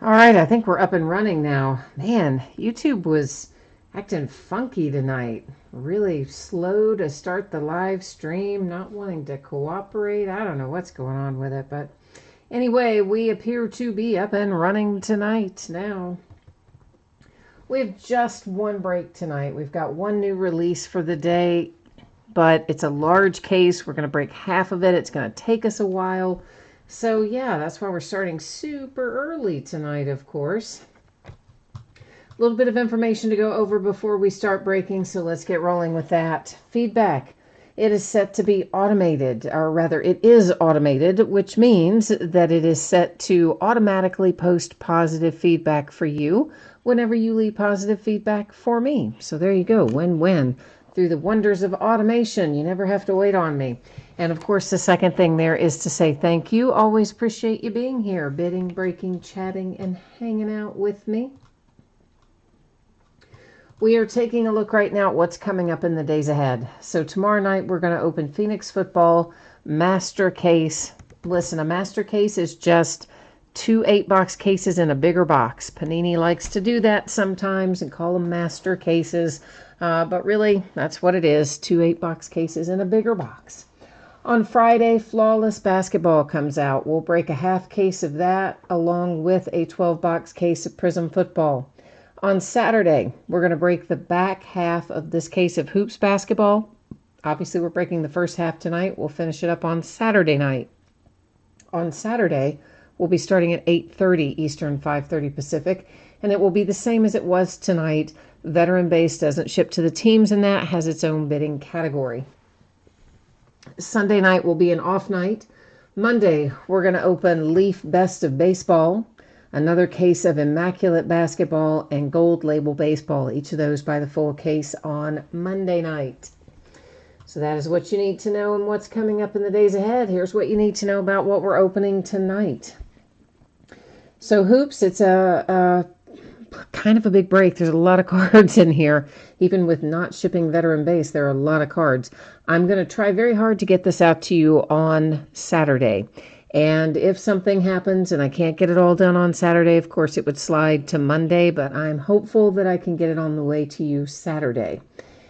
All right, I think we're up and running now. Man, YouTube was acting funky tonight. Really slow to start the live stream, not wanting to cooperate. I don't know what's going on with it, but anyway, we appear to be up and running tonight now. We have just one break tonight. We've got one new release for the day, but it's a large case. We're going to break half of it. It's going to take us a while. So yeah, that's why we're starting super early tonight, of course. A little bit of information to go over before we start breaking, so let's get rolling with that. Feedback. It is set to be automated, or rather, it is automated, which means that it is set to automatically post positive feedback for you whenever you leave positive feedback for me. So there you go, win-win. Through the wonders of automation, you never have to wait on me. And of course, the second thing there is to say thank you. Always appreciate you being here, bidding, breaking, chatting, and hanging out with me. We are taking a look right now at what's coming up in the days ahead. So tomorrow night, we're going to open Phoenix Football Master Case. Listen, a Master Case is just 2 8-box cases in a bigger box. Panini likes to do that sometimes and call them Master Cases. But really, that's what it is, 2 8-box cases in a bigger box. On Friday, Flawless Basketball comes out. We'll break a half case of that along with a 12-box case of Prism Football. On Saturday, we're going to break the back half of this case of Hoops Basketball. Obviously, we're breaking the first half tonight. We'll finish it up on Saturday night. On Saturday, we'll be starting at 8:30 Eastern, 5:30 Pacific, and it will be the same as it was tonight. Veteran Base doesn't ship to the teams, and that has its own bidding category. Sunday night will be an off night. Monday, we're going to open Leaf Best of Baseball, another case of Immaculate Basketball, and Gold Label Baseball. Each of those by the full case on Monday night. So that is what you need to know and what's coming up in the days ahead. Here's what you need to know about what we're opening tonight. So Hoops, it's a kind of a big break. There's a lot of cards in here. Even with not shipping Veteran Base, there are a lot of cards. I'm going to try very hard to get this out to you on Saturday. And if something happens and I can't get it all done on Saturday, of course, it would slide to Monday, but I'm hopeful that I can get it on the way to you Saturday.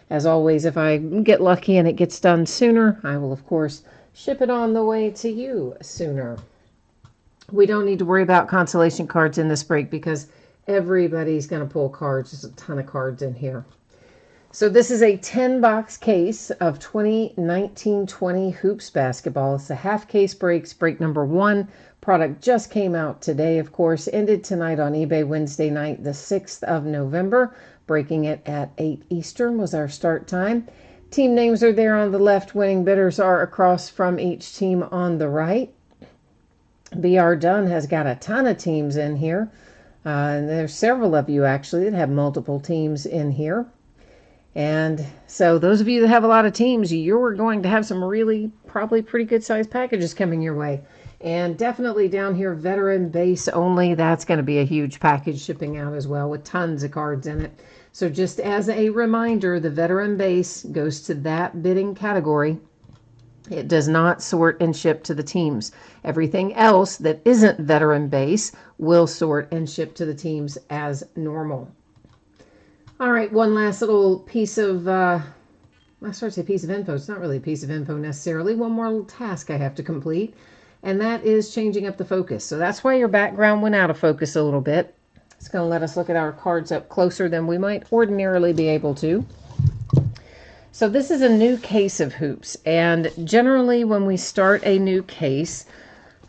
As always, if I get lucky and it gets done sooner, I will, of course, ship it on the way to you sooner. We don't need to worry about consolation cards in this break because everybody's going to pull cards. There's a ton of cards in here. So this is a 10-box case of 2019-20 Hoops Basketball. It's a half case breaks. Break number 1. Product just came out today, of course. Ended tonight on eBay Wednesday night, the 6th of November. Breaking it at 8 Eastern was our start time. Team names are there on the left. Winning bidders are across from each team on the right. BR Dunn has got a ton of teams in here. And there's several of you actually that have multiple teams in here. And so those of you that have a lot of teams, you're going to have some really probably pretty good sized packages coming your way. And definitely down here, Veteran Base only. That's going to be a huge package shipping out as well with tons of cards in it. So just as a reminder, the Veteran Base goes to that bidding category. It does not sort and ship to the teams. Everything else that isn't Veteran Base will sort and ship to the teams as normal. All right, one last little piece of, I started to say piece of info. It's not really a piece of info necessarily. One more little task I have to complete, and that is changing up the focus. So that's why your background went out of focus a little bit. It's going to let us look at our cards up closer than we might ordinarily be able to. So this is a new case of Hoops, and generally when we start a new case,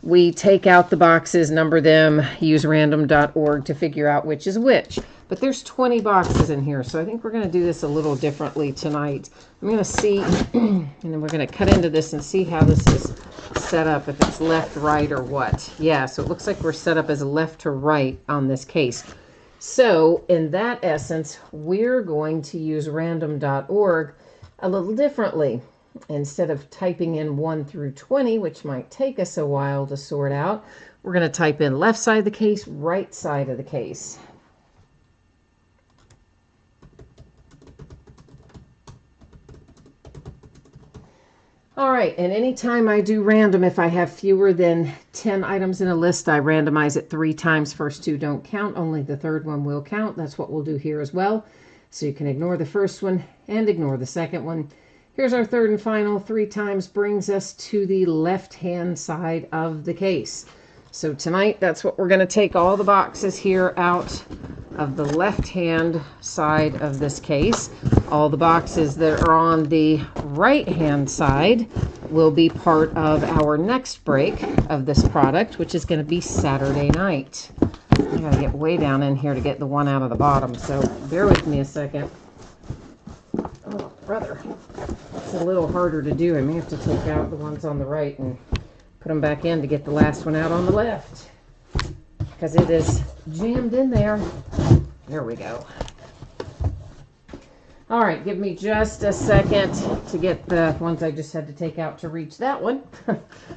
we take out the boxes, number them, use random.org to figure out which is which. But there's 20 boxes in here, so I think we're going to do this a little differently tonight. I'm going to see, and then we're going to cut into this and see how this is set up, if it's left, right, or what. Yeah, so it looks like we're set up as left to right on this case. So in that essence, we're going to use random.org a little differently. Instead of typing in 1 through 20, which might take us a while to sort out, we're going to type in left side of the case, right side of the case. All right, and anytime I do random, if I have fewer than 10 items in a list, I randomize it 3 times. First 2 don't count, only the third one will count. That's what we'll do here as well. So you can ignore the first one and ignore the second one. Here's our third and final. 3 times brings us to the left-hand side of the case. So tonight, that's what we're going to take all the boxes here out of the left-hand side of this case. All the boxes that are on the right-hand side will be part of our next break of this product, which is going to be Saturday night. I got to get way down in here to get the one out of the bottom, so bear with me a second. Oh, brother. It's a little harder to do. I may have to take out the ones on the right and put them back in to get the last one out on the left, because it is jammed in there. There we go. All right, give me just a second to get the ones I just had to take out to reach that one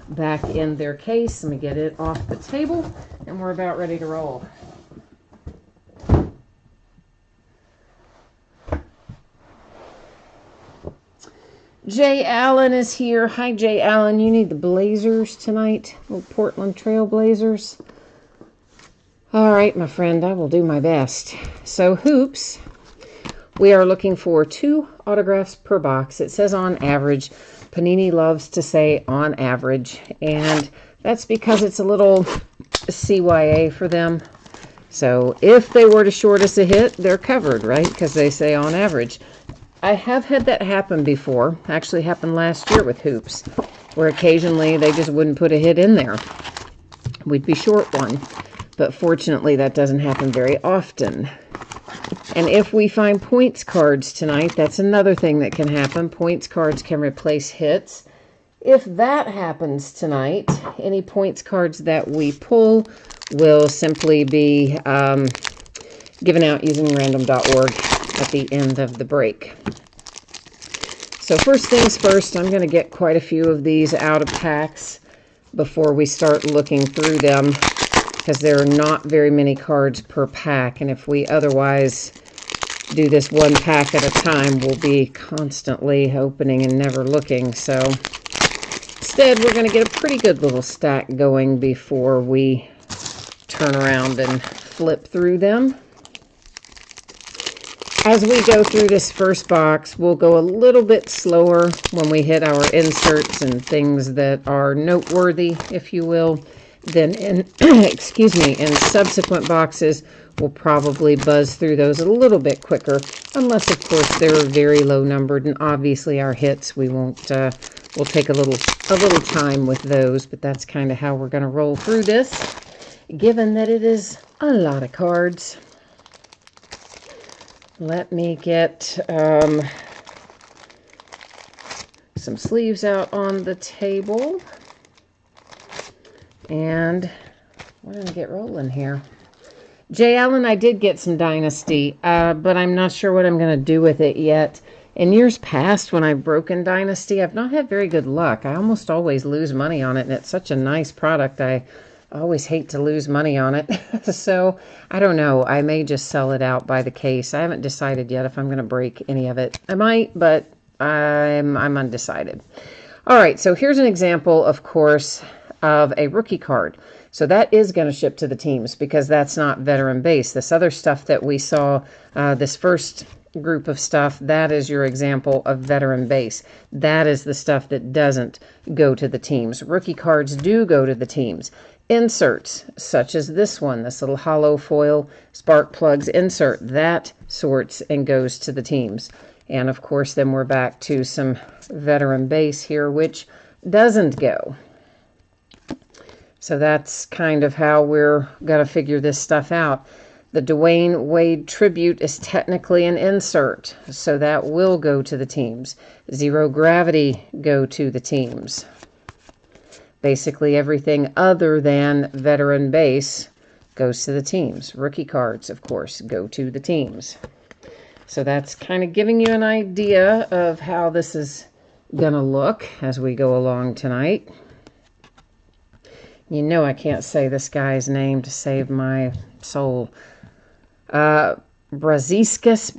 back in their case. Let me get it off the table, and we're about ready to roll. Jay Allen is here. Hi, Jay Allen. You need the Blazers tonight, little Portland Trail Blazers. All right, my friend, I will do my best. So, hoops, we are looking for 2 autographs per box. It says on average. Panini loves to say on average, and that's because it's a little CYA for them. So, if they were to short us a hit, they're covered, right? Because they say on average. I have had that happen before. Actually happened last year with hoops, where occasionally they just wouldn't put a hit in there. We'd be short one, but fortunately that doesn't happen very often. And if we find points cards tonight, that's another thing that can happen. Points cards can replace hits. If that happens tonight, any points cards that we pull will simply be given out using random.org at the end of the break. So first things first, I'm going to get quite a few of these out of packs before we start looking through them, because there are not very many cards per pack, and if we otherwise do this one pack at a time, we'll be constantly opening and never looking. So instead, we're going to get a pretty good little stack going before we turn around and flip through them. As we go through this first box, we'll go a little bit slower when we hit our inserts and things that are noteworthy, if you will. Then in, excuse me, in subsequent boxes, we'll probably buzz through those a little bit quicker, unless, of course, they're very low numbered, and obviously our hits, we won't, we'll take a little time with those, but that's kind of how we're going to roll through this, given that it is a lot of cards. Let me get some sleeves out on the table, and we're going to get rolling here. Jay Allen, I did get some Dynasty, but I'm not sure what I'm going to do with it yet. In years past, when I've broken Dynasty, I've not had very good luck. I almost always lose money on it, and it's such a nice product. I always hate to lose money on it. So, I don't know. I may just sell it out by the case. I haven't decided yet if I'm going to break any of it. I might, but I'm undecided. All right, so here's an example, of course, of a rookie card. So that is going to ship to the teams because that's not veteran base. This other stuff that we saw, this first group of stuff, that is your example of veteran base. That is the stuff that doesn't go to the teams. Rookie cards do go to the teams. Inserts, such as this one, this little hollow foil spark plugs insert, that sorts and goes to the teams. And of course, then we're back to some veteran base here, which doesn't go. So that's kind of how we're going to figure this stuff out. The Dwayne Wade tribute is technically an insert, so that will go to the teams. Zero Gravity go to the teams. Basically everything other than veteran base goes to the teams. Rookie cards, of course, go to the teams. So that's kind of giving you an idea of how this is going to look as we go along tonight. You know I can't say this guy's name to save my soul. Brazescus,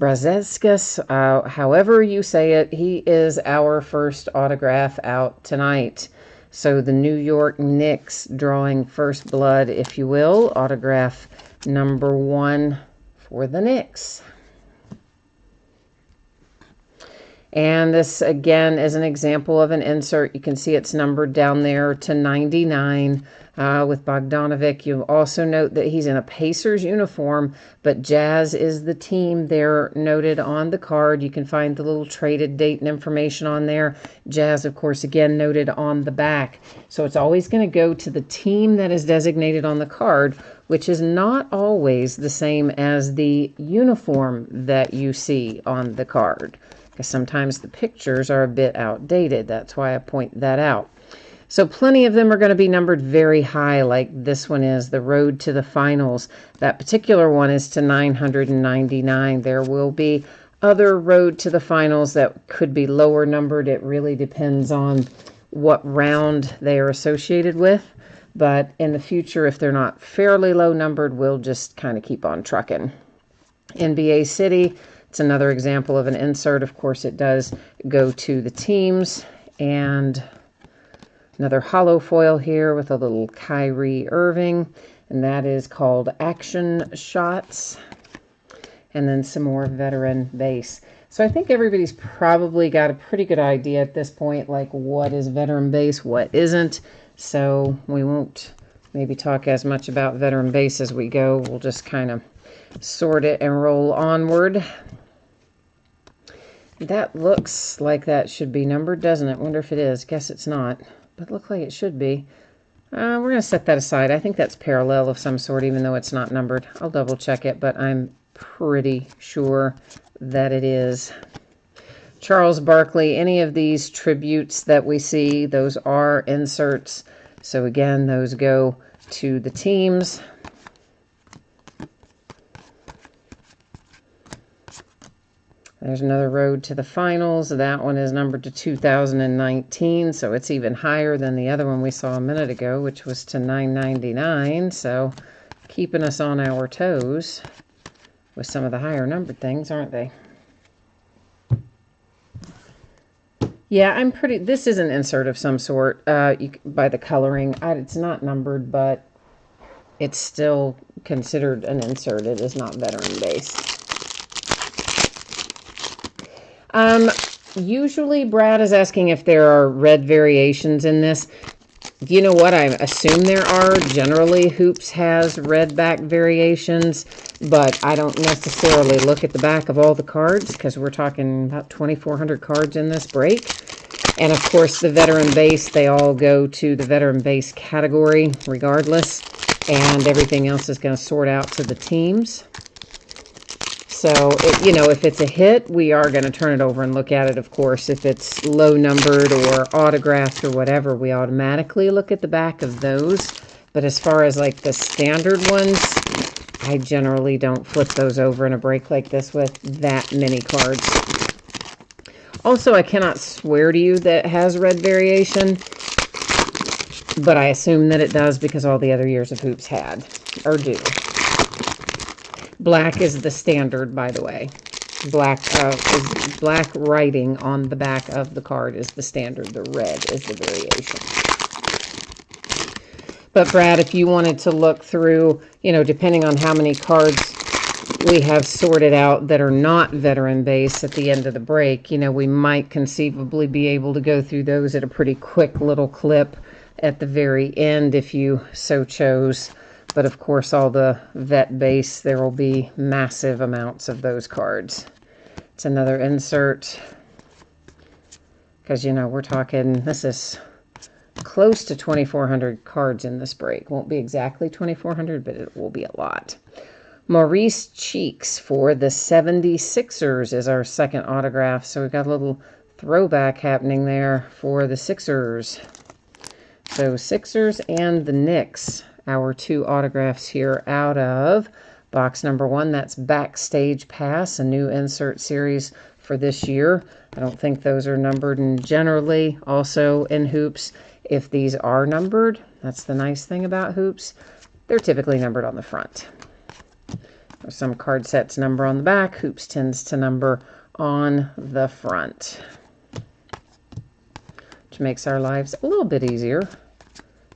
however you say it, he is our first autograph out tonight. So the New York Knicks drawing first blood, if you will, autograph number 1 for the Knicks. And this, again, is an example of an insert. You can see it's numbered down there to 99 with Bogdanovic. You'll also note that he's in a Pacers uniform, but Jazz is the team there noted on the card. You can find the little traded date and information on there. Jazz, of course, again, noted on the back. So it's always going to go to the team that is designated on the card, which is not always the same as the uniform that you see on the card, because sometimes the pictures are a bit outdated. That's why I point that out. So plenty of them are going to be numbered very high, like this one is, the Road to the Finals. That particular one is to 999. There will be other Road to the Finals that could be lower numbered. It really depends on what round they are associated with. But in the future, if they're not fairly low numbered, we'll just kind of keep on trucking. NBA City. It's another example of an insert. Of course, it does go to the teams. And another hollow foil here with a little Kyrie Irving. And that is called Action Shots. And then some more veteran base. So I think everybody's probably got a pretty good idea at this point, like what is veteran base, what isn't. So we won't maybe talk as much about veteran base as we go. We'll just kind of sort it and roll onward. That looks like that should be numbered, doesn't it? Wonder if it is. Guess it's not, but look like it should be. We're going to set that aside. I think that's parallel of some sort, even though it's not numbered. I'll double check it, but I'm pretty sure that it is. Charles Barkley, any of these tributes that we see, those are inserts. So again, those go to the teams. There's another Road to the Finals. That one is numbered to 2019, so it's even higher than the other one we saw a minute ago, which was to 999. So keeping us on our toes with some of the higher numbered things, aren't they? Yeah, this is an insert of some sort by the coloring. It's not numbered, but it's still considered an insert. It is not veteran based. Usually Brad is asking if there are red variations in this. You know what? I assume there are. Generally, Hoops has red back variations, but I don't necessarily look at the back of all the cards because we're talking about 2,400 cards in this break. And of course, the veteran base, they all go to the veteran base category regardless, and everything else is going to sort out to the teams. So, if it's a hit, we are going to turn it over and look at it, of course. If it's low numbered or autographed or whatever, we automatically look at the back of those. But as far as like the standard ones, I generally don't flip those over in a break like this with that many cards. Also, I cannot swear to you that it has red variation, but I assume that it does because all the other years of Hoops had or do. Black is the standard, by the way. Black writing on the back of the card is the standard. The red is the variation. But Brad, if you wanted to look through, depending on how many cards we have sorted out that are not veteran base at the end of the break, we might conceivably be able to go through those at a pretty quick little clip at the very end if you so chose. But of course, all the vet base, there will be massive amounts of those cards. It's another insert because, we're talking, this is close to 2,400 cards in this break. Won't be exactly 2,400, but it will be a lot. Maurice Cheeks for the 76ers is our second autograph. So we've got a little throwback happening there for the Sixers. So Sixers and the Knicks, our two autographs here out of box number 1. That's Backstage Pass, a new insert series for this year. I don't think those are numbered, and generally also in Hoops, if these are numbered, that's the nice thing about Hoops, they're typically numbered on the front. Some card sets number on the back. Hoops tends to number on the front, which makes our lives a little bit easier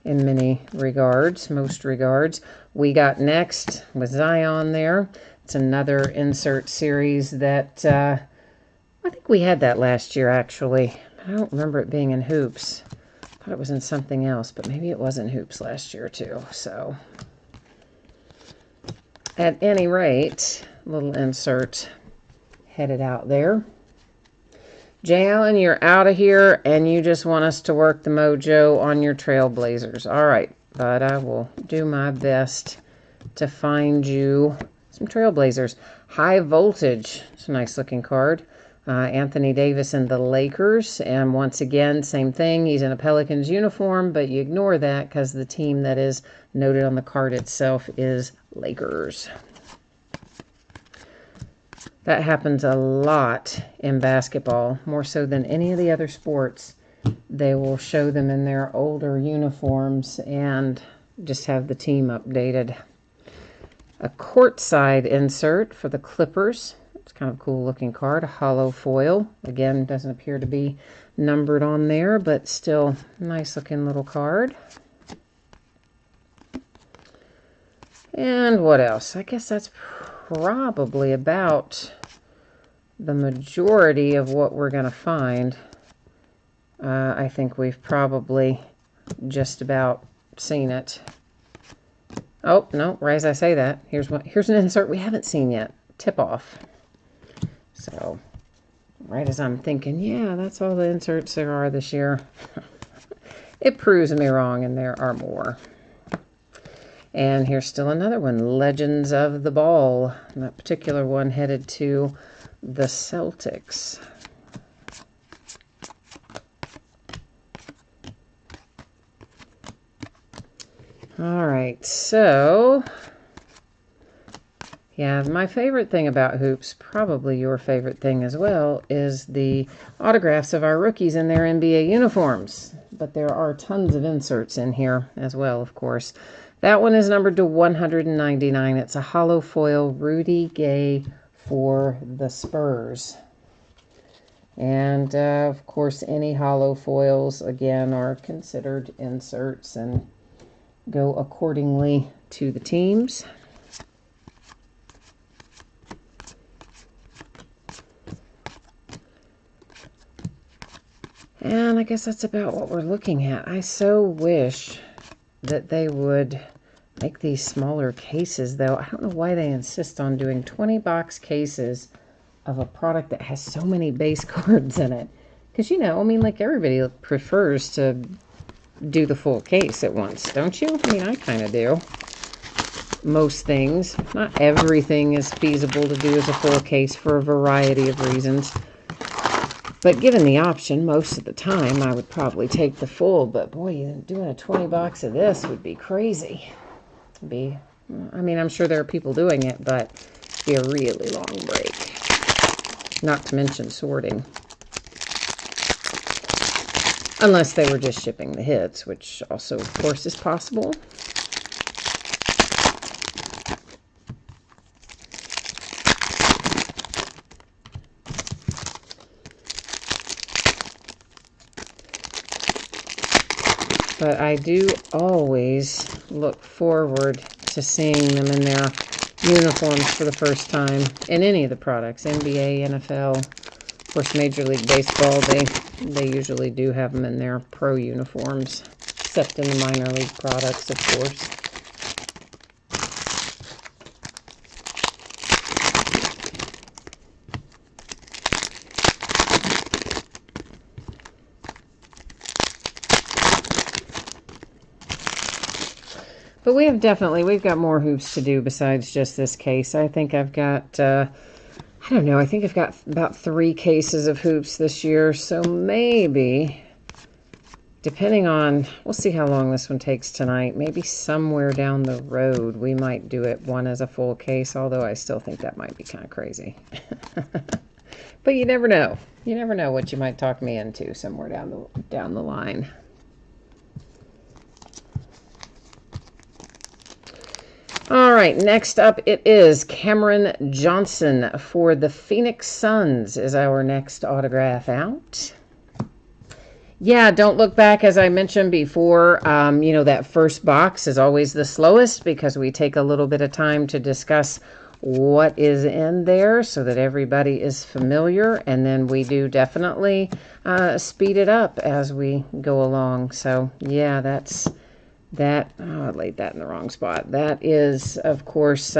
in many regards, most regards. We got next with Zion there. It's another insert series that I think we had that last year, actually. I don't remember it being in hoops. I thought it was in something else, but maybe it was in hoops last year too. So at any rate, little insert headed out there. Jay Allen, you're out of here, and you just want us to work the mojo on your Trailblazers. All right, but I will do my best to find you some Trailblazers. High Voltage. It's a nice looking card. Anthony Davis and the Lakers, and once again, same thing. He's in a Pelicans uniform, but you ignore that because the team that is noted on the card itself is Lakers. That happens a lot in basketball, more so than any of the other sports. They will show them in their older uniforms and just have the team updated. A courtside insert for the Clippers. It's kind of a cool looking card, a hollow foil. Again, doesn't appear to be numbered on there, but still nice looking little card. And what else? I guess that's probably about the majority of what we're going to find. I think we've probably just about seen it. Oh, no, right as I say that, here's an insert we haven't seen yet. Tip-off. So, right as I'm thinking, yeah, that's all the inserts there are this year. It proves me wrong, and there are more. And here's still another one, Legends of the Ball. And that particular one headed to the Celtics. All right, so yeah, my favorite thing about hoops, probably your favorite thing as well, is the autographs of our rookies in their NBA uniforms. But there are tons of inserts in here as well, of course. That one is numbered to 199. It's a hollow foil Rudy Gay for the Spurs. And, of course, any hollow foils, again, are considered inserts and go accordingly to the teams. And I guess that's about what we're looking at. I so wish that they would make these smaller cases, though. I don't know why they insist on doing 20-box cases of a product that has so many base cards in it. Because, you know, I mean, like, everybody prefers to do the full case at once, don't you? I mean, I kind of do. Most things. Not everything is feasible to do as a full case for a variety of reasons. But given the option, most of the time, I would probably take the full. But boy, doing a 20 box of this would be crazy. I mean, I'm sure there are people doing it, but it'd be a really long break. Not to mention sorting. Unless they were just shipping the hits, which also, of course, is possible. But I do always look forward to seeing them in their uniforms for the first time in any of the products, NBA, NFL, of course, Major League Baseball. They usually do have them in their pro uniforms, except in the minor league products, of course. But we've got more hoops to do besides just this case. I think I've got, I don't know, I think I've got about 3 cases of hoops this year. So maybe, depending on, we'll see how long this one takes tonight. Maybe somewhere down the road, we might do it one as a full case, although I still think that might be kind of crazy. But you never know. You never know what you might talk me into somewhere down the line. All right. right, next up it is Cameron Johnson for the Phoenix Suns is our next autograph out. Yeah, don't look back. As I mentioned before, you know, that first box is always the slowest because we take a little bit of time to discuss what is in there so that everybody is familiar, and then we do definitely speed it up as we go along. So yeah, that's that. Oh, I laid that in the wrong spot. That is, of course,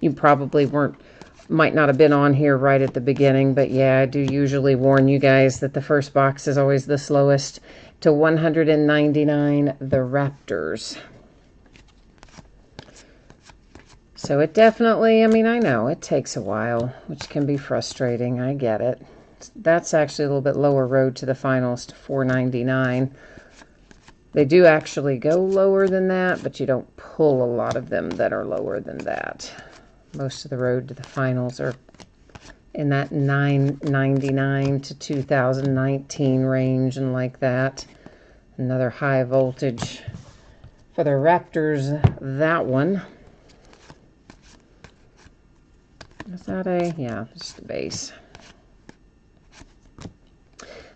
you probably might not have been on here right at the beginning, but yeah, I do usually warn you guys that the first box is always the slowest. To 199, the Raptors. So it definitely, I mean, I know it takes a while, which can be frustrating. I get it. That's actually a little bit lower road to the finals, to 499. They do actually go lower than that, but you don't pull a lot of them that are lower than that. Most of the road to the finals are in that 999 to 2019 range and like that. Another high voltage for the Raptors, that one. Is that a, yeah, just the base.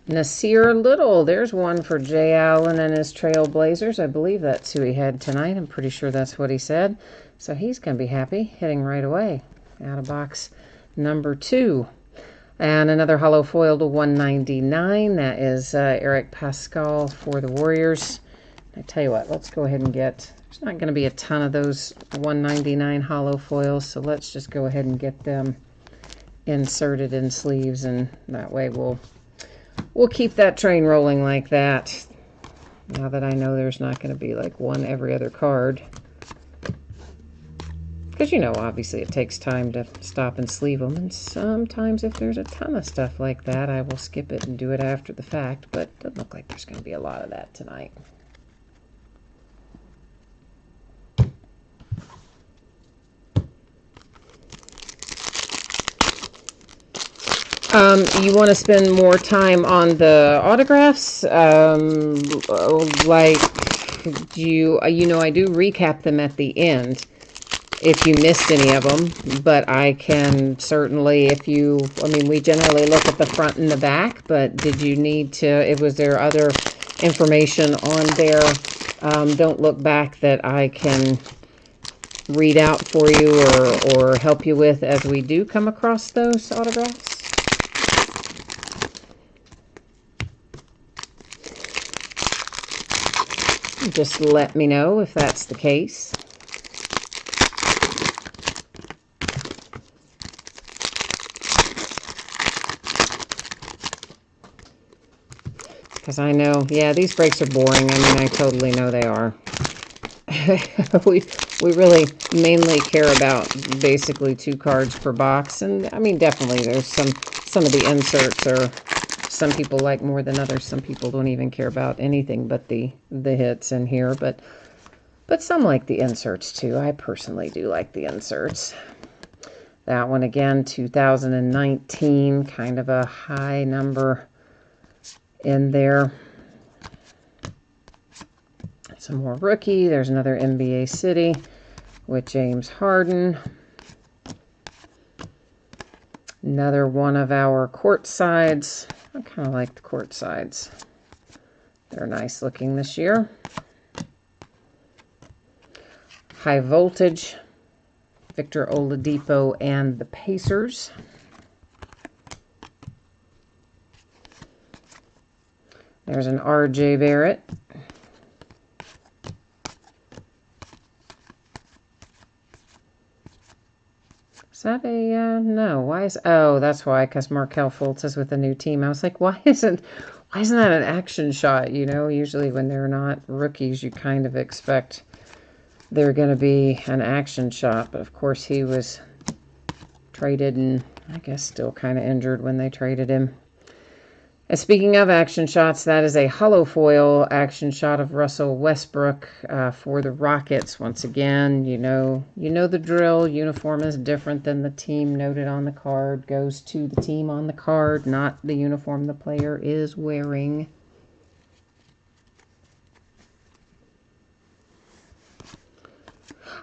Nasir Little, there's one for Jay Allen and his Trailblazers. I believe that's who he had tonight. I'm pretty sure that's what he said. So he's going to be happy, hitting right away. Out of box number 2. And another hollow foil to 199. That is Eric Pascal for the Warriors. I tell you what, let's go ahead and get, there's not going to be a ton of those 199 hollow foils, so let's just go ahead and get them inserted in sleeves, and that way we'll keep that train rolling like that. Now that I know there's not going to be like one every other card. Because, you know, obviously it takes time to stop and sleeve them. And sometimes if there's a ton of stuff like that, I will skip it and do it after the fact. But it doesn't look like there's going to be a lot of that tonight. You want to spend more time on the autographs? Like, you know, I do recap them at the end if you missed any of them, but I can certainly, if you, I mean, we generally look at the front and the back, but did you need to, was there other information on there? Don't look back that I can read out for you or help you with as we do come across those autographs. Just let me know if that's the case. Because I know, yeah, these breaks are boring. I mean, I totally know they are. we really mainly care about basically 2 cards per box. And I mean, definitely there's some of the inserts are, some people like more than others. Some people don't even care about anything but the hits in here. But some like the inserts too. I personally do like the inserts. That one again, 2019, kind of a high number in there. Some more rookie. There's another NBA City with James Harden. Another one of our court sides. I kind of like the court sides. They're nice looking this year. High voltage. Victor Oladipo and the Pacers. There's an RJ Barrett. Is that a, no, why is, oh, that's why, because Markelle Fultz is with a new team. I was like, why isn't that an action shot? You know, usually when they're not rookies, you kind of expect they're going to be an action shot. But of course, he was traded and I guess still kind of injured when they traded him. And speaking of action shots, that is a hollow foil action shot of Russell Westbrook for the Rockets. Once again, you know the drill. Uniform is different than the team noted on the card. Goes to the team on the card, not the uniform the player is wearing.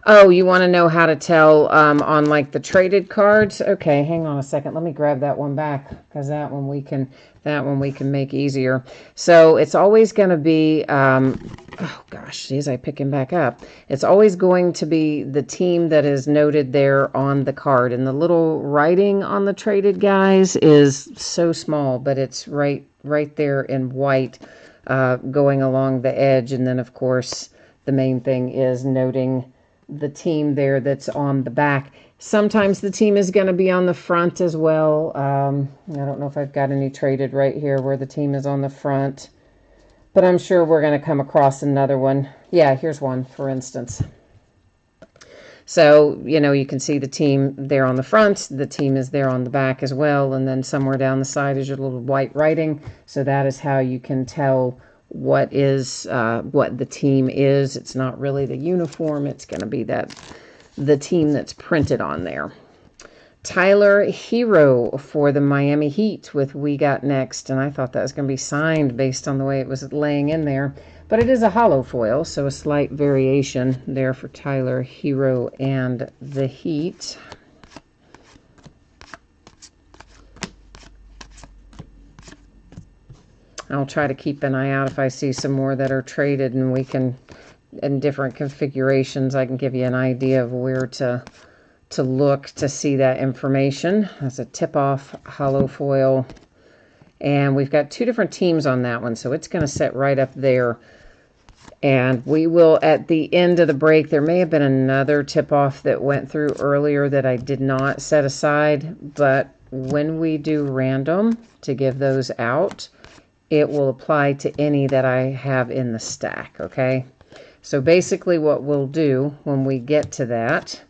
Oh, you want to know how to tell on like the traded cards? Okay, hang on a second. Let me grab that one back because that one we can make easier. So it's always going to be oh gosh, geez, I pick him back up. It's always going to be the team that is noted there on the card, and the little writing on the traded guys is so small, but it's right there in white, going along the edge, and then of course the main thing is noting the team there that's on the back. Sometimes the team is going to be on the front as well. I don't know if I've got any traded right here where the team is on the front, but I'm sure we're going to come across another one. Yeah, here's one, for instance. So, you can see the team there on the front. The team is there on the back as well. And then somewhere down the side is your little white writing. So that is how you can tell what the team is. It's not really the uniform. It's going to be the team that's printed on there. Tyler Hero for the Miami Heat with We Got Next. And I thought that was going to be signed based on the way it was laying in there. But it is a hollow foil, so a slight variation there for Tyler Hero and the Heat. I'll try to keep an eye out if I see some more that are traded, and we can, in different configurations, I can give you an idea of where to look to see that information. That's a tip-off hollow foil. And we've got two different teams on that one, so it's going to sit right up there. And we will, at the end of the break, there may have been another tip-off that went through earlier that I did not set aside, but when we do random to give those out, it will apply to any that I have in the stack, okay? So basically what we'll do when we get to that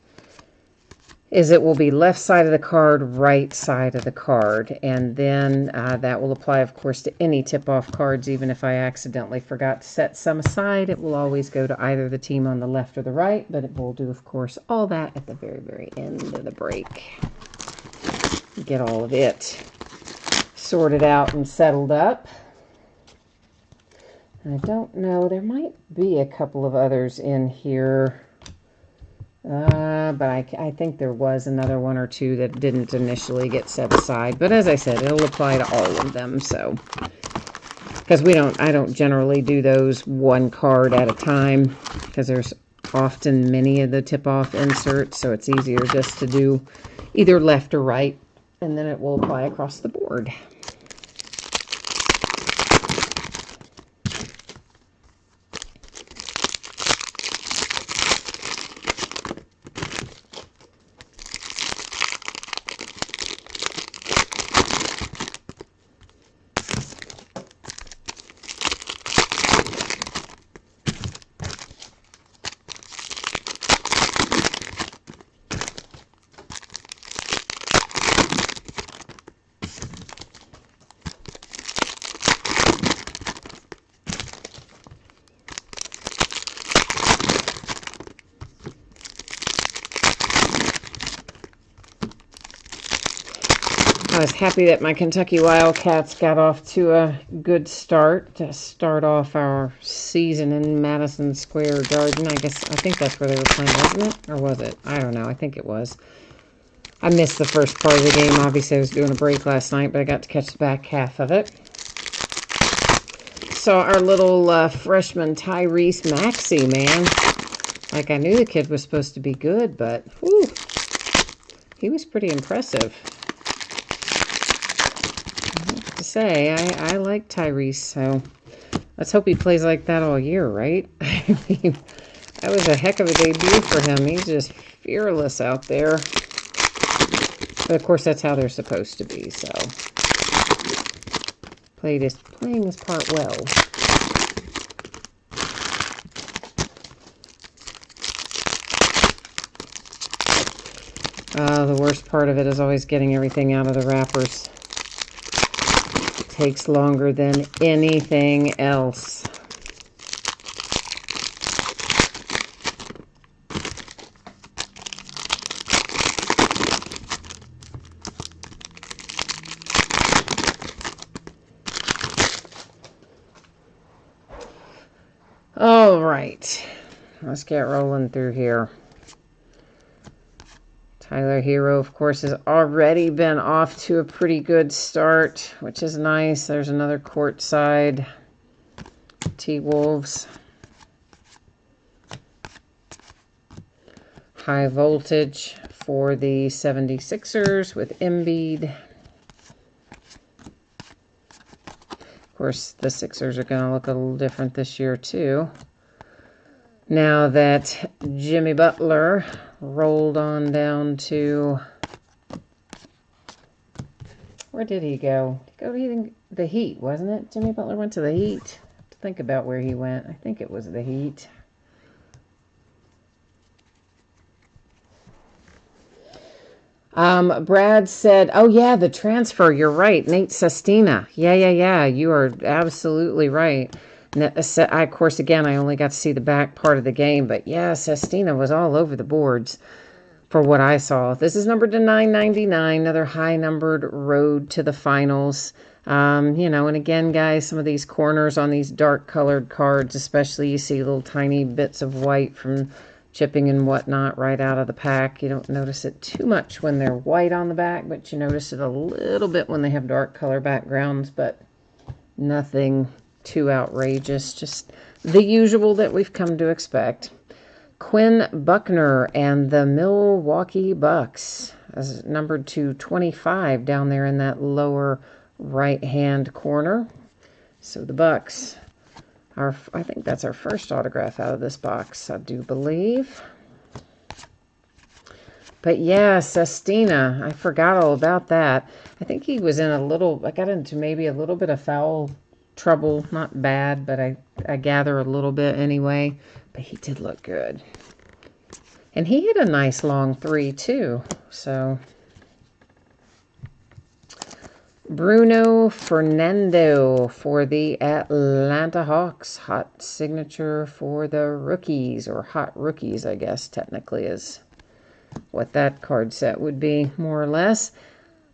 is it will be left side of the card, right side of the card. And then that will apply, of course, to any tip-off cards. Even if I accidentally forgot to set some aside, it will always go to either the team on the left or the right. But it will do, of course, all that at the very, very end of the break. Get all of it sorted out and settled up. I don't know. There might be a couple of others in here. But I think there was another one or two that didn't initially get set aside. But as I said, it'll apply to all of them. So, because I don't generally do those one card at a time, because there's often many of the tip-off inserts. So it's easier just to do either left or right, and then it will apply across the board. I was happy that my Kentucky Wildcats got off to a good start to start off our season in Madison Square Garden. I think that's where they were playing, wasn't it? Or was it? I don't know. I think it was. I missed the first part of the game. Obviously, I was doing a break last night, but I got to catch the back half of it. Saw our little freshman Tyrese Maxey, man. Like, I knew the kid was supposed to be good, but whew, he was pretty impressive. Say I like Tyrese, so let's hope he plays like that all year, right? I mean, that was a heck of a debut for him. He's just fearless out there. But of course, that's how they're supposed to be. So playing his part well. The worst part of it is always getting everything out of the wrappers. Takes longer than anything else. All right, let's get rolling through here. Tyler Hero, of course, has already been off to a pretty good start, which is nice. There's another courtside T-Wolves. High voltage for the 76ers with Embiid. Of course, the Sixers are going to look a little different this year, too. Now that Jimmy Butler rolled on down to... Where did he go? Did he go to the Heat, wasn't it? Jimmy Butler went to the Heat. I have to think about where he went. I think it was the Heat. Brad said, oh, yeah, the transfer. You're right. Nate Sestina. Yeah. You are absolutely right. Of course, again, I only got to see the back part of the game. But, yeah, Sestina was all over the boards for what I saw. This is numbered to 999. Another high-numbered road to the finals. You know, and again, guys, some of these corners on these dark-colored cards, especially, you see little tiny bits of white from chipping and whatnot right out of the pack. You don't notice it too much when they're white on the back, but you notice it a little bit when they have dark color backgrounds, but nothing too outrageous. Just the usual that we've come to expect. Quinn Buckner and the Milwaukee Bucks, as numbered to 25 down there in that lower right-hand corner. So the Bucks. I think that's our first autograph out of this box, I do believe. But yeah, Sestina, I forgot all about that. I think he was in I got into maybe a little bit of foul trouble. Not bad, but I gather a little bit anyway. But he did look good. And he hit a nice long three, too. So... Bruno Fernando for the Atlanta Hawks. Hot signature for the rookies, or hot rookies, I guess, technically is what that card set would be, more or less.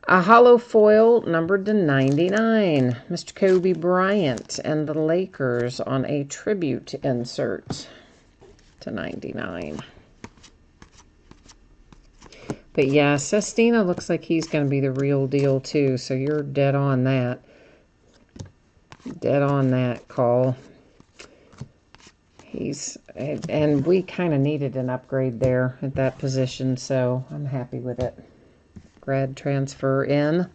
A hollow foil numbered to 99. Mr. Kobe Bryant and the Lakers on a tribute insert to 99. But yeah, Sestina looks like he's going to be the real deal too, so you're dead on that. Dead on that call. And we kind of needed an upgrade there at that position, so I'm happy with it. Grad transfer in.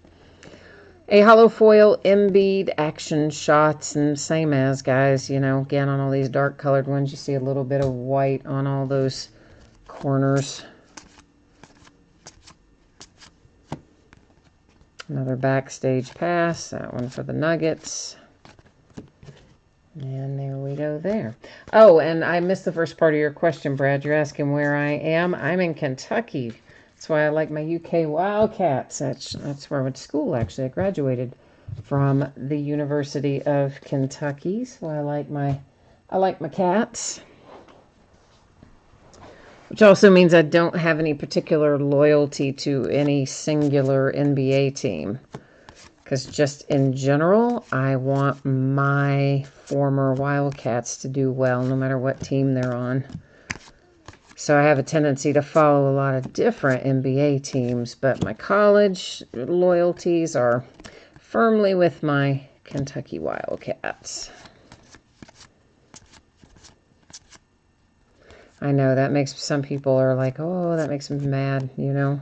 A hollow foil Embiid action shots, and same as, guys, you know, again on all these dark colored ones, you see a little bit of white on all those corners. Another backstage pass, that one for the Nuggets. And there we go there. Oh, and I missed the first part of your question, Brad. You're asking where I am. I'm in Kentucky. That's why I like my UK Wildcats. That's where I went to school, actually. I graduated from the University of Kentucky. So I like my cats. Which also means I don't have any particular loyalty to any singular NBA team. Because just in general, I want my former Wildcats to do well, no matter what team they're on. So I have a tendency to follow a lot of different NBA teams, but my college loyalties are firmly with my Kentucky Wildcats. I know that makes some people are like, oh, that makes me mad, you know.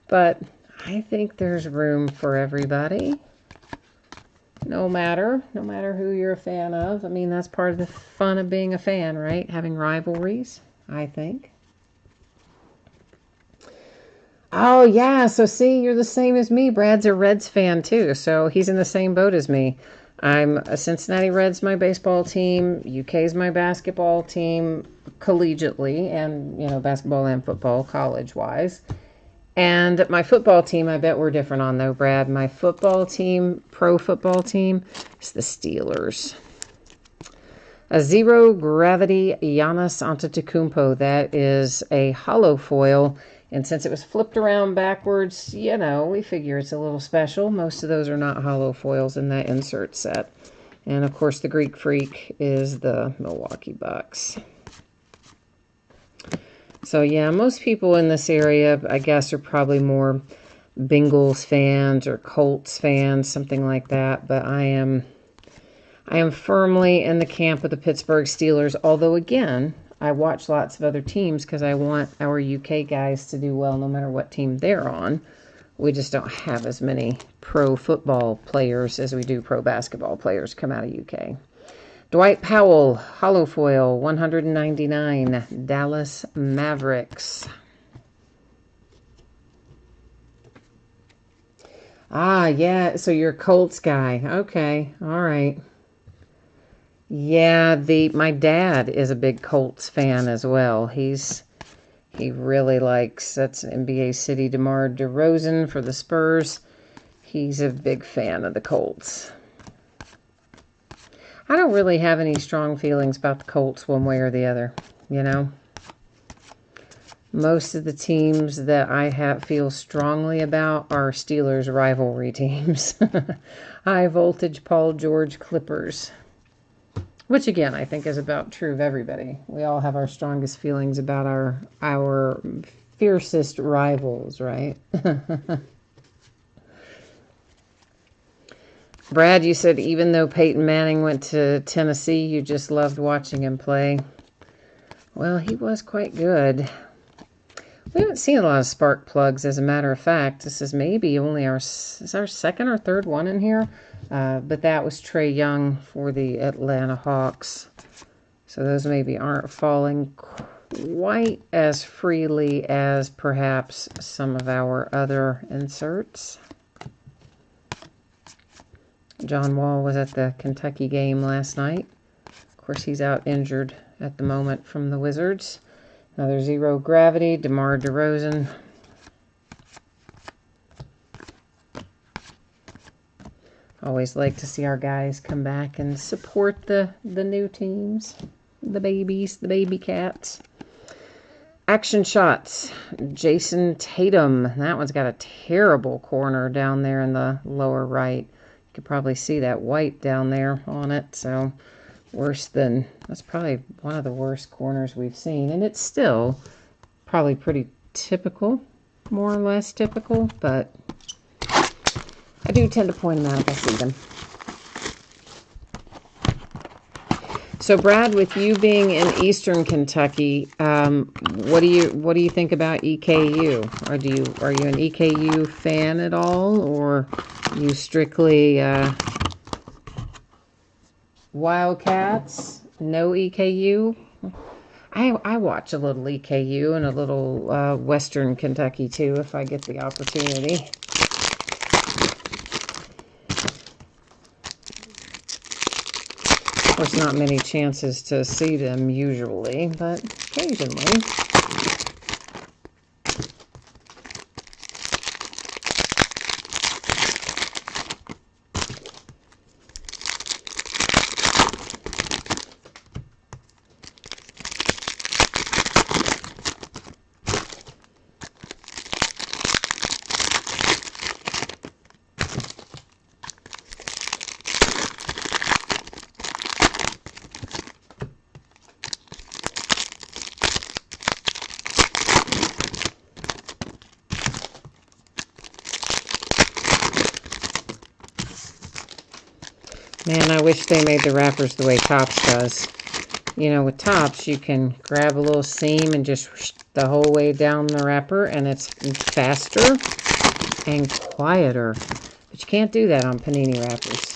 But I think there's room for everybody. No matter who you're a fan of. I mean, that's part of the fun of being a fan, right? Having rivalries, I think. Oh, yeah. So, see, you're the same as me. Brad's a Reds fan, too. So, he's in the same boat as me. I'm a Cincinnati Reds, my baseball team. UK's my basketball team, collegiately, and, you know, basketball and football, college-wise. And my football team, I bet we're different on, though, Brad. My football team, pro football team, is the Steelers. A zero-gravity Giannis Antetokounmpo. That is a hollow foil. And since it was flipped around backwards, you know, we figure it's a little special. Most of those are not hollow foils in that insert set. And, of course, the Greek Freak is the Milwaukee Bucks. So, yeah, most people in this area, I guess, are probably more Bengals fans or Colts fans, something like that. But I am firmly in the camp of the Pittsburgh Steelers. Although, again, I watch lots of other teams because I want our UK guys to do well no matter what team they're on. We just don't have as many pro football players as we do pro basketball players come out of UK. Dwight Powell, hollow foil, 199, Dallas Mavericks. Ah, yeah, so you're a Colts guy. Okay, all right. Yeah, my dad is a big Colts fan as well. He really likes, that's NBA City, DeMar DeRozan for the Spurs. He's a big fan of the Colts. I don't really have any strong feelings about the Colts one way or the other, you know. Most of the teams that I feel strongly about are Steelers rivalry teams. High voltage Paul George Clippers. Which, again, I think is about true of everybody. We all have our strongest feelings about our fiercest rivals, right? Brad, you said even though Peyton Manning went to Tennessee, you just loved watching him play. Well, he was quite good. We haven't seen a lot of spark plugs, as a matter of fact. This is maybe only our second or third one in here. But that was Trae Young for the Atlanta Hawks. So those maybe aren't falling quite as freely as perhaps some of our other inserts. John Wall was at the Kentucky game last night. Of course, he's out injured at the moment from the Wizards. Another zero gravity, DeMar DeRozan. Always like to see our guys come back and support the new teams, the babies, the baby cats. Action shots, Jason Tatum. That one's got a terrible corner down there in the lower right. You could probably see that white down there on it. So that's probably one of the worst corners we've seen. And it's still probably pretty typical, more or less typical, but I do tend to point them out if I see them. So, Brad, with you being in Eastern Kentucky, what do you think about EKU? Are you an EKU fan at all, or you strictly Wildcats? No EKU. I watch a little EKU and a little Western Kentucky too if I get the opportunity. Of course, not many chances to see them usually, but occasionally. Man, I wish they made the wrappers the way Topps does. You know, with Topps, you can grab a little seam and just whoosh the whole way down the wrapper, and it's faster and quieter. But you can't do that on Panini wrappers.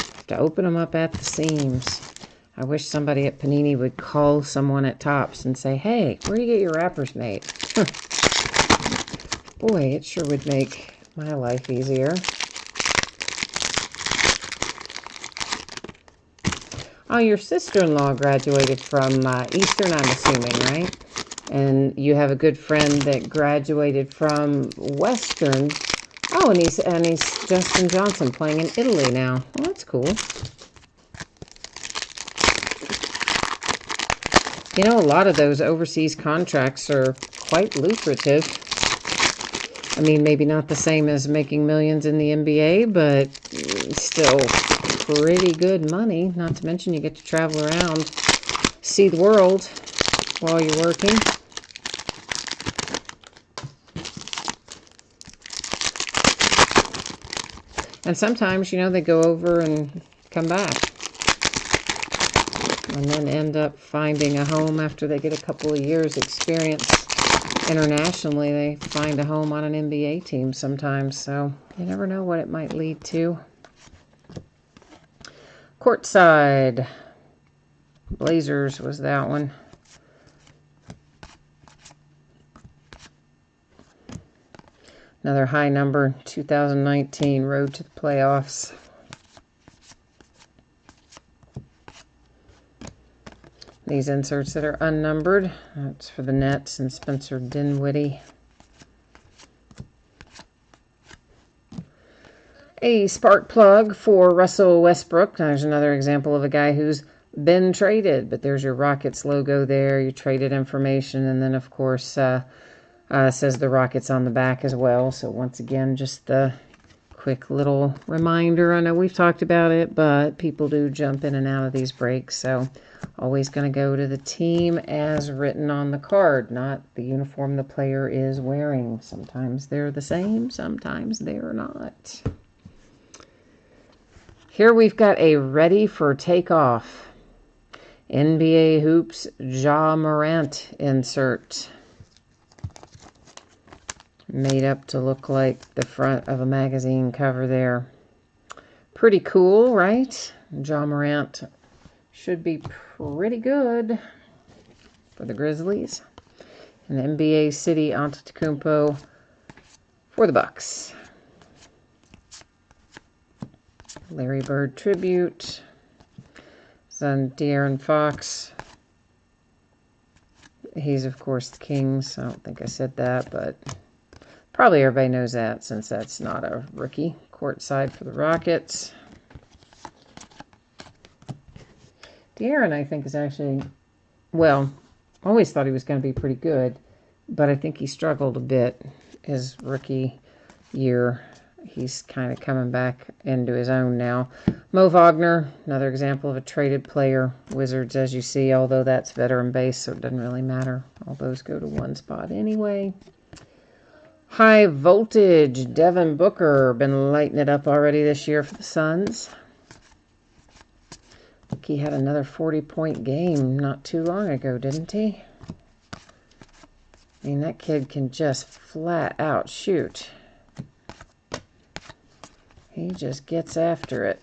You have to open them up at the seams. I wish somebody at Panini would call someone at Topps and say, hey, where do you get your wrappers made? Boy, it sure would make my life easier. Oh, your sister-in-law graduated from Eastern, I'm assuming, right? And you have a good friend that graduated from Western. Oh, and he's Justin Johnson playing in Italy now. Well, that's cool. You know, a lot of those overseas contracts are quite lucrative. I mean, maybe not the same as making millions in the NBA, but still pretty good money. Not to mention you get to travel around, see the world. while you're working. And sometimes, you know, they go over and come back. And then end up finding a home after they get a couple of years experience internationally. They find a home on an NBA team sometimes. So you never know what it might lead to. Courtside. Blazers was that one. Another high number, 2019, road to the playoffs. These inserts that are unnumbered, that's for the Nets and Spencer Dinwiddie. A spark plug for Russell Westbrook. There's another example of a guy who's been traded, but there's your Rockets logo there, your traded information, and then of course says the Rockets on the back as well. So once again, just the quick little reminder. I know we've talked about it, but people do jump in and out of these breaks, so always going to go to the team as written on the card, not the uniform the player is wearing. Sometimes they're the same, sometimes they're not. Here we've got a ready for takeoff NBA Hoops Ja Morant insert. Made up to look like the front of a magazine cover there. Pretty cool, right? Ja Morant should be pretty good for the Grizzlies. And NBA City Antetokounmpo for the Bucks. Larry Bird tribute. Son De'Aaron Fox. He's, of course, the Kings. I don't think I said that, but probably everybody knows that since that's not a rookie. Courtside for the Rockets. De'Aaron, I think, is actually, well, always thought he was going to be pretty good, but I think he struggled a bit his rookie year. He's kind of coming back into his own now. Mo Wagner, another example of a traded player. Wizards, as you see, although that's veteran base, so it doesn't really matter. All those go to one spot anyway. High voltage, Devin Booker, been lighting it up already this year for the Suns. I think he had another 40-point game not too long ago, didn't he? I mean, that kid can just flat out shoot. He just gets after it.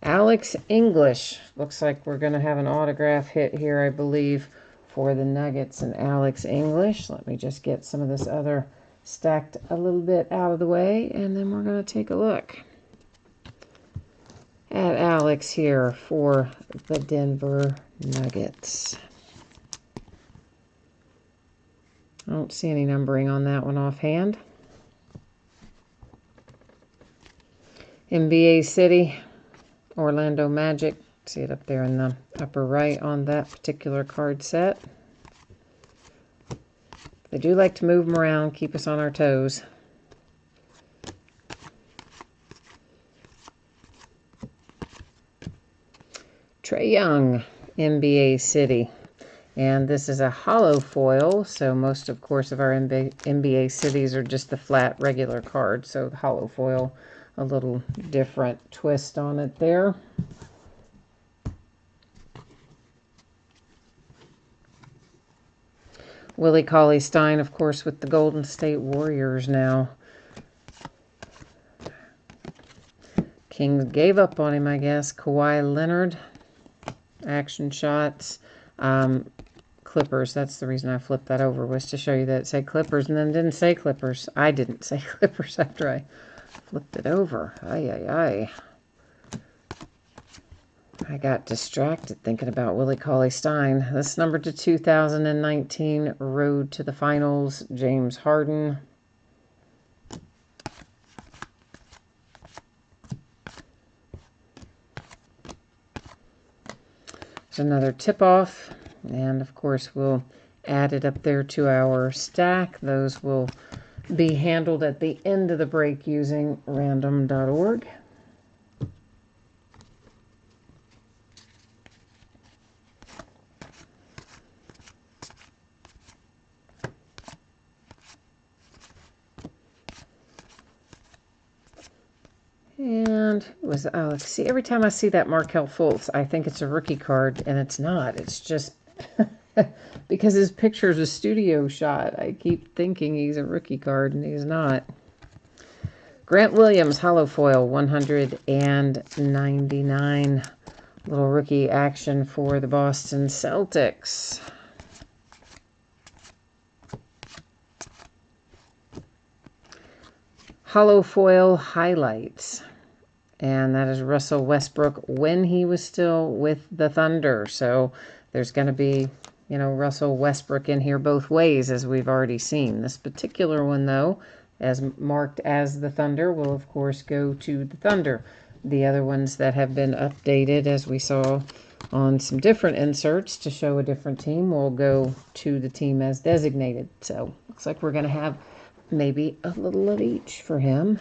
Alex English. Looks like we're going to have an autograph hit here, I believe, for the Nuggets and Alex English. Let me just get some of this other stacked a little bit out of the way, and then we're going to take a look at Alex here for the Denver Nuggets. I don't see any numbering on that one offhand. NBA City, Orlando Magic. See it up there in the upper right on that particular card set. They do like to move them around, keep us on our toes. Trae Young, NBA City. And this is a hollow foil, so most, of course, of our NBA Cities are just the flat, regular card. So the hollow foil, a little different twist on it there. Willie Cauley-Stein, of course, with the Golden State Warriors now. Kings gave up on him, I guess. Kawhi Leonard, action shots. Clippers, that's the reason I flipped that over, was to show you that it said Clippers and then didn't say Clippers. I didn't say Clippers after I flipped it over. Ay. I got distracted thinking about Willie Cauley-Stein. This number to 2019, Road to the Finals, James Harden. There's another tip-off. And, of course, we'll add it up there to our stack. Those will be handled at the end of the break using random.org. And was, oh, see, every time I see that Markelle Fultz, I think it's a rookie card, and it's not. It's just because his picture is a studio shot. I keep thinking he's a rookie card, and he's not. Grant Williams, hollow foil, 199. Little rookie action for the Boston Celtics. Hollow foil highlights. And that is Russell Westbrook when he was still with the Thunder. So there's going to be, you know, Russell Westbrook in here both ways, as we've already seen. This particular one, though, as marked as the Thunder, will, of course, go to the Thunder. The other ones that have been updated, as we saw on some different inserts to show a different team, will go to the team as designated. So looks like we're going to have maybe a little of each for him.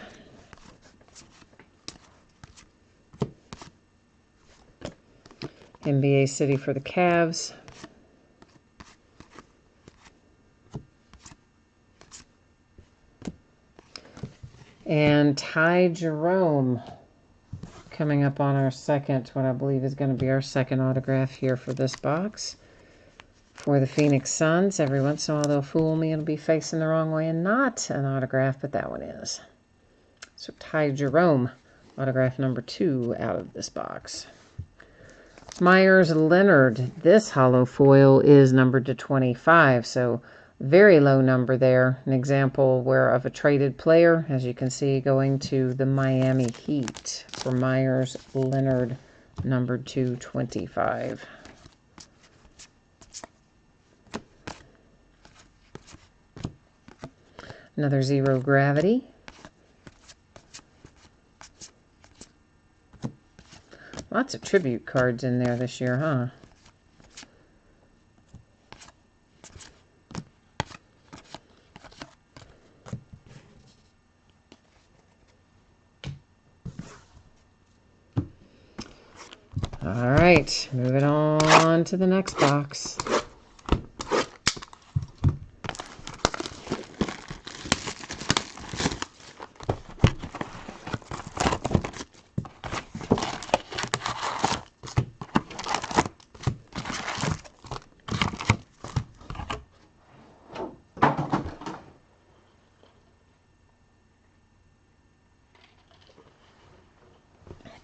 NBA City for the Cavs. And Ty Jerome coming up on our second, what I believe is going to be our second autograph here for this box. For the Phoenix Suns, every once in a while they'll fool me. It'll be facing the wrong way and not an autograph, but that one is. So Ty Jerome, autograph number 2 out of this box. Myers Leonard, this hollow foil is numbered to 25, so very low number there. An example where of a traded player, as you can see, going to the Miami Heat for Myers Leonard, numbered to 25. Another zero gravity. Lots of tribute cards in there this year, huh? All right, moving on to the next box.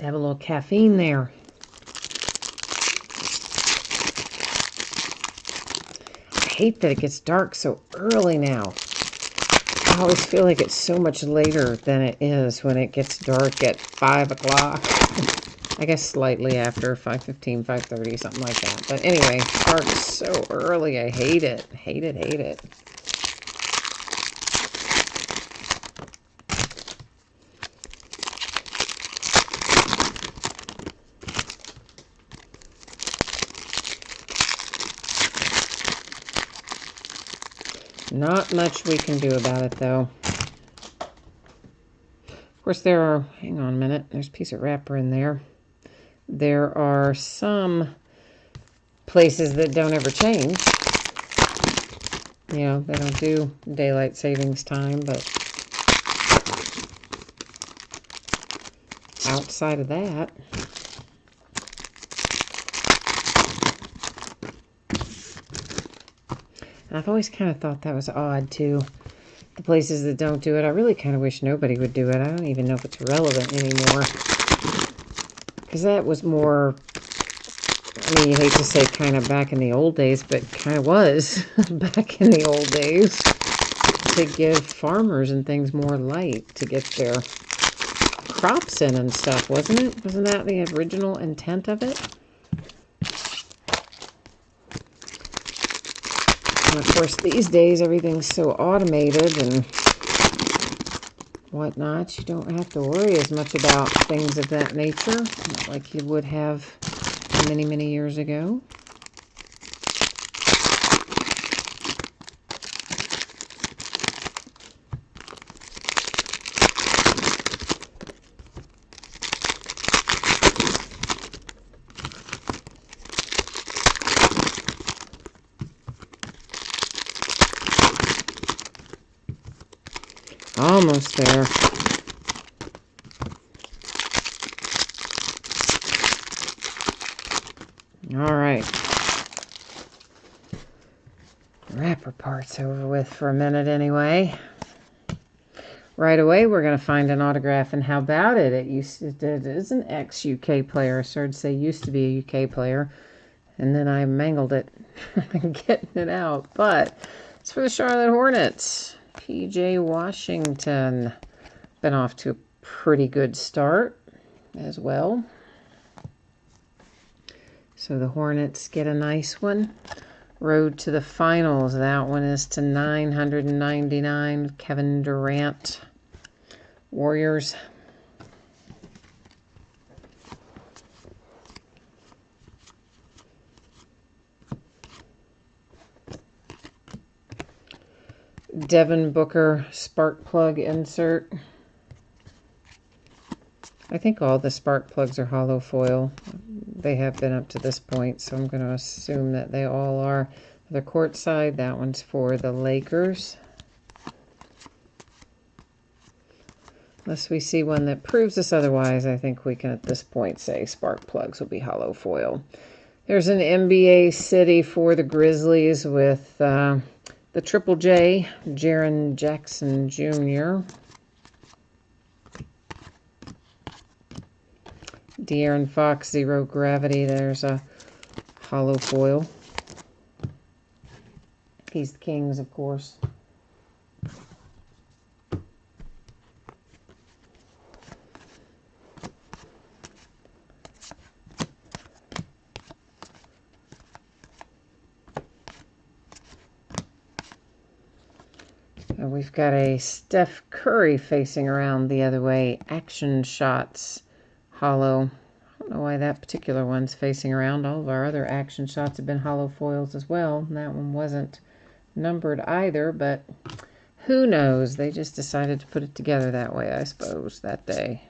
Have a little caffeine there. I hate that it gets dark so early now. I always feel like it's so much later than it is when it gets dark at 5 o'clock. I guess slightly after 5:15, 5:30, something like that. But anyway, dark so early. I hate it. Hate it, hate it. Not much we can do about it, though. Of course, there are, hang on a minute, there's a piece of wrapper in there. There are some places that don't ever change. You know, they don't do daylight savings time, but outside of that, I've always kind of thought that was odd, too. The places that don't do it, I really kind of wish nobody would do it. I don't even know if it's relevant anymore. Because that was more, I mean, you hate to say kind of back in the old days, but kind of was back in the old days. To give farmers and things more light to get their crops in and stuff, wasn't it? Wasn't that the original intent of it? And of course, these days, everything's so automated and whatnot. You don't have to worry as much about things of that nature, not like you would have many, many years ago. Almost there. All right. Wrapper part's over with for a minute anyway. Right away, we're going to find an autograph, and how about it? It is an ex-UK player. I started to say used to be a UK player, and then I mangled it getting it out. But it's for the Charlotte Hornets. P.J. Washington. Been off to a pretty good start as well. So the Hornets get a nice one. Road to the finals. That one is to 999. Kevin Durant. Warriors. Devin Booker spark plug insert. I think all the spark plugs are hollow foil. They have been up to this point, so I'm going to assume that they all are. The court side, that one's for the Lakers. Unless we see one that proves us otherwise, I think we can at this point say spark plugs will be hollow foil. There's an NBA City for the Grizzlies with the Triple J, Jaren Jackson Jr. De'Aaron Fox, Zero Gravity. There's a hollow foil. He's the Kings, of course. And we've got a Steph Curry facing around the other way. Action Shots hollow. I don't know why that particular one's facing around. All of our other action shots have been hollow foils as well. And that one wasn't numbered either, but who knows? They just decided to put it together that way, I suppose, that day.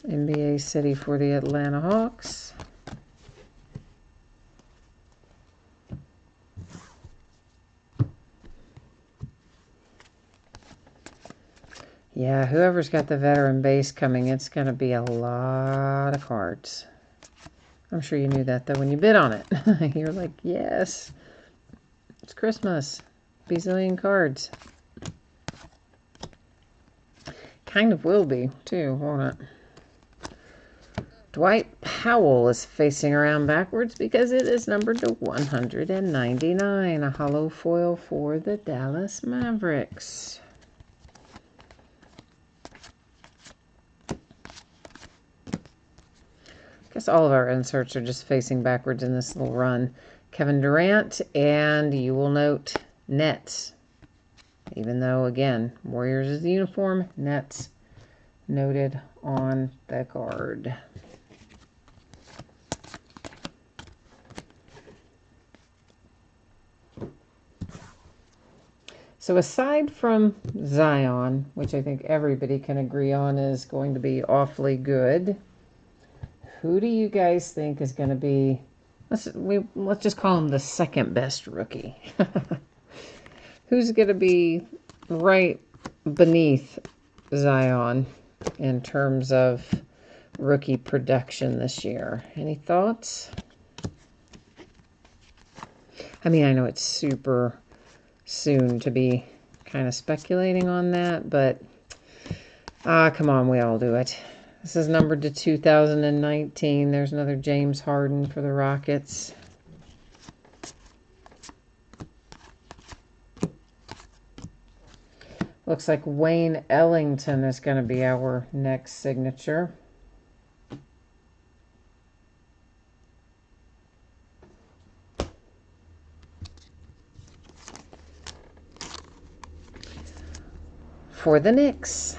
NBA City for the Atlanta Hawks. Yeah, whoever's got the veteran base coming, it's going to be a lot of cards. I'm sure you knew that, though, when you bid on it. You're like, yes, it's Christmas. Bazillion cards. Kind of will be, too, won't it? Dwight Powell is facing around backwards because it is numbered to 199. A hollow foil for the Dallas Mavericks. I guess all of our inserts are just facing backwards in this little run. Kevin Durant, and you will note Nets. Even though, again, Warriors is the uniform, Nets noted on the card. So aside from Zion, which I think everybody can agree on is going to be awfully good, who do you guys think is going to be, let's just call him the second best rookie? Who's going to be right beneath Zion in terms of rookie production this year? Any thoughts? I mean, I know it's super soon to be kind of speculating on that, but come on, we all do it. This is numbered to 2019. There's another James Harden for the Rockets. Looks like Wayne Ellington is going to be our next signature. For the Knicks.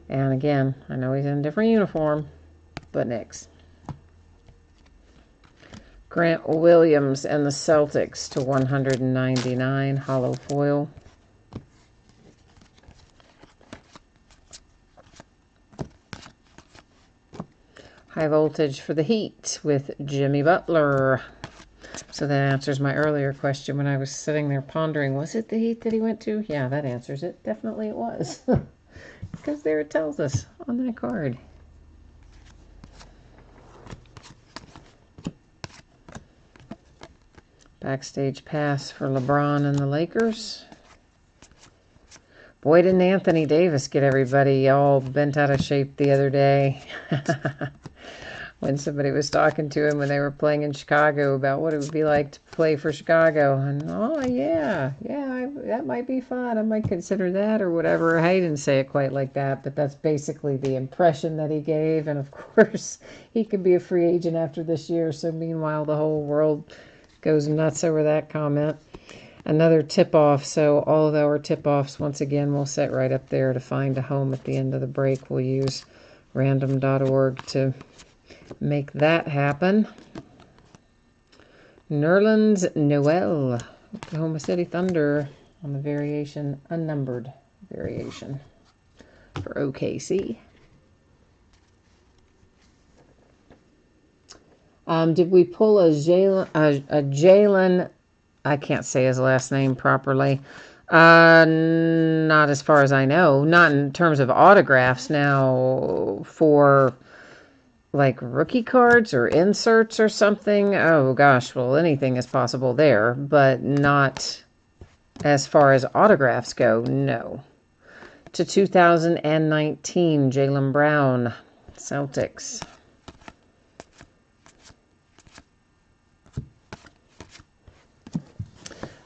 And again, I know he's in a different uniform, but Knicks. Grant Williams and the Celtics to 199, hollow foil. High voltage for the Heat with Jimmy Butler. So that answers my earlier question when I was sitting there pondering, was it the Heat that he went to? Yeah, that answers it. Definitely it was. Because there it tells us on that card. Backstage pass for LeBron and the Lakers. Boy, didn't Anthony Davis get everybody all bent out of shape the other day. When somebody was talking to him when they were playing in Chicago about what it would be like to play for Chicago. And, oh, yeah, that might be fun. I might consider that or whatever. I didn't say it quite like that, but that's basically the impression that he gave. And, of course, he could be a free agent after this year. So, meanwhile, the whole world goes nuts over that comment. Another tip-off. So, all of our tip-offs, once again, we'll set right up there to find a home at the end of the break. We'll use random.org to make that happen. Nerlens Noel, Oklahoma City Thunder on the variation, unnumbered variation for OKC. Did we pull a Jalen, I can't say his last name properly. Not as far as I know. Not in terms of autographs. Now, for like rookie cards or inserts or something, oh gosh, well, anything is possible there, but not as far as autographs go, no. To 2019, Jaylen Brown, Celtics.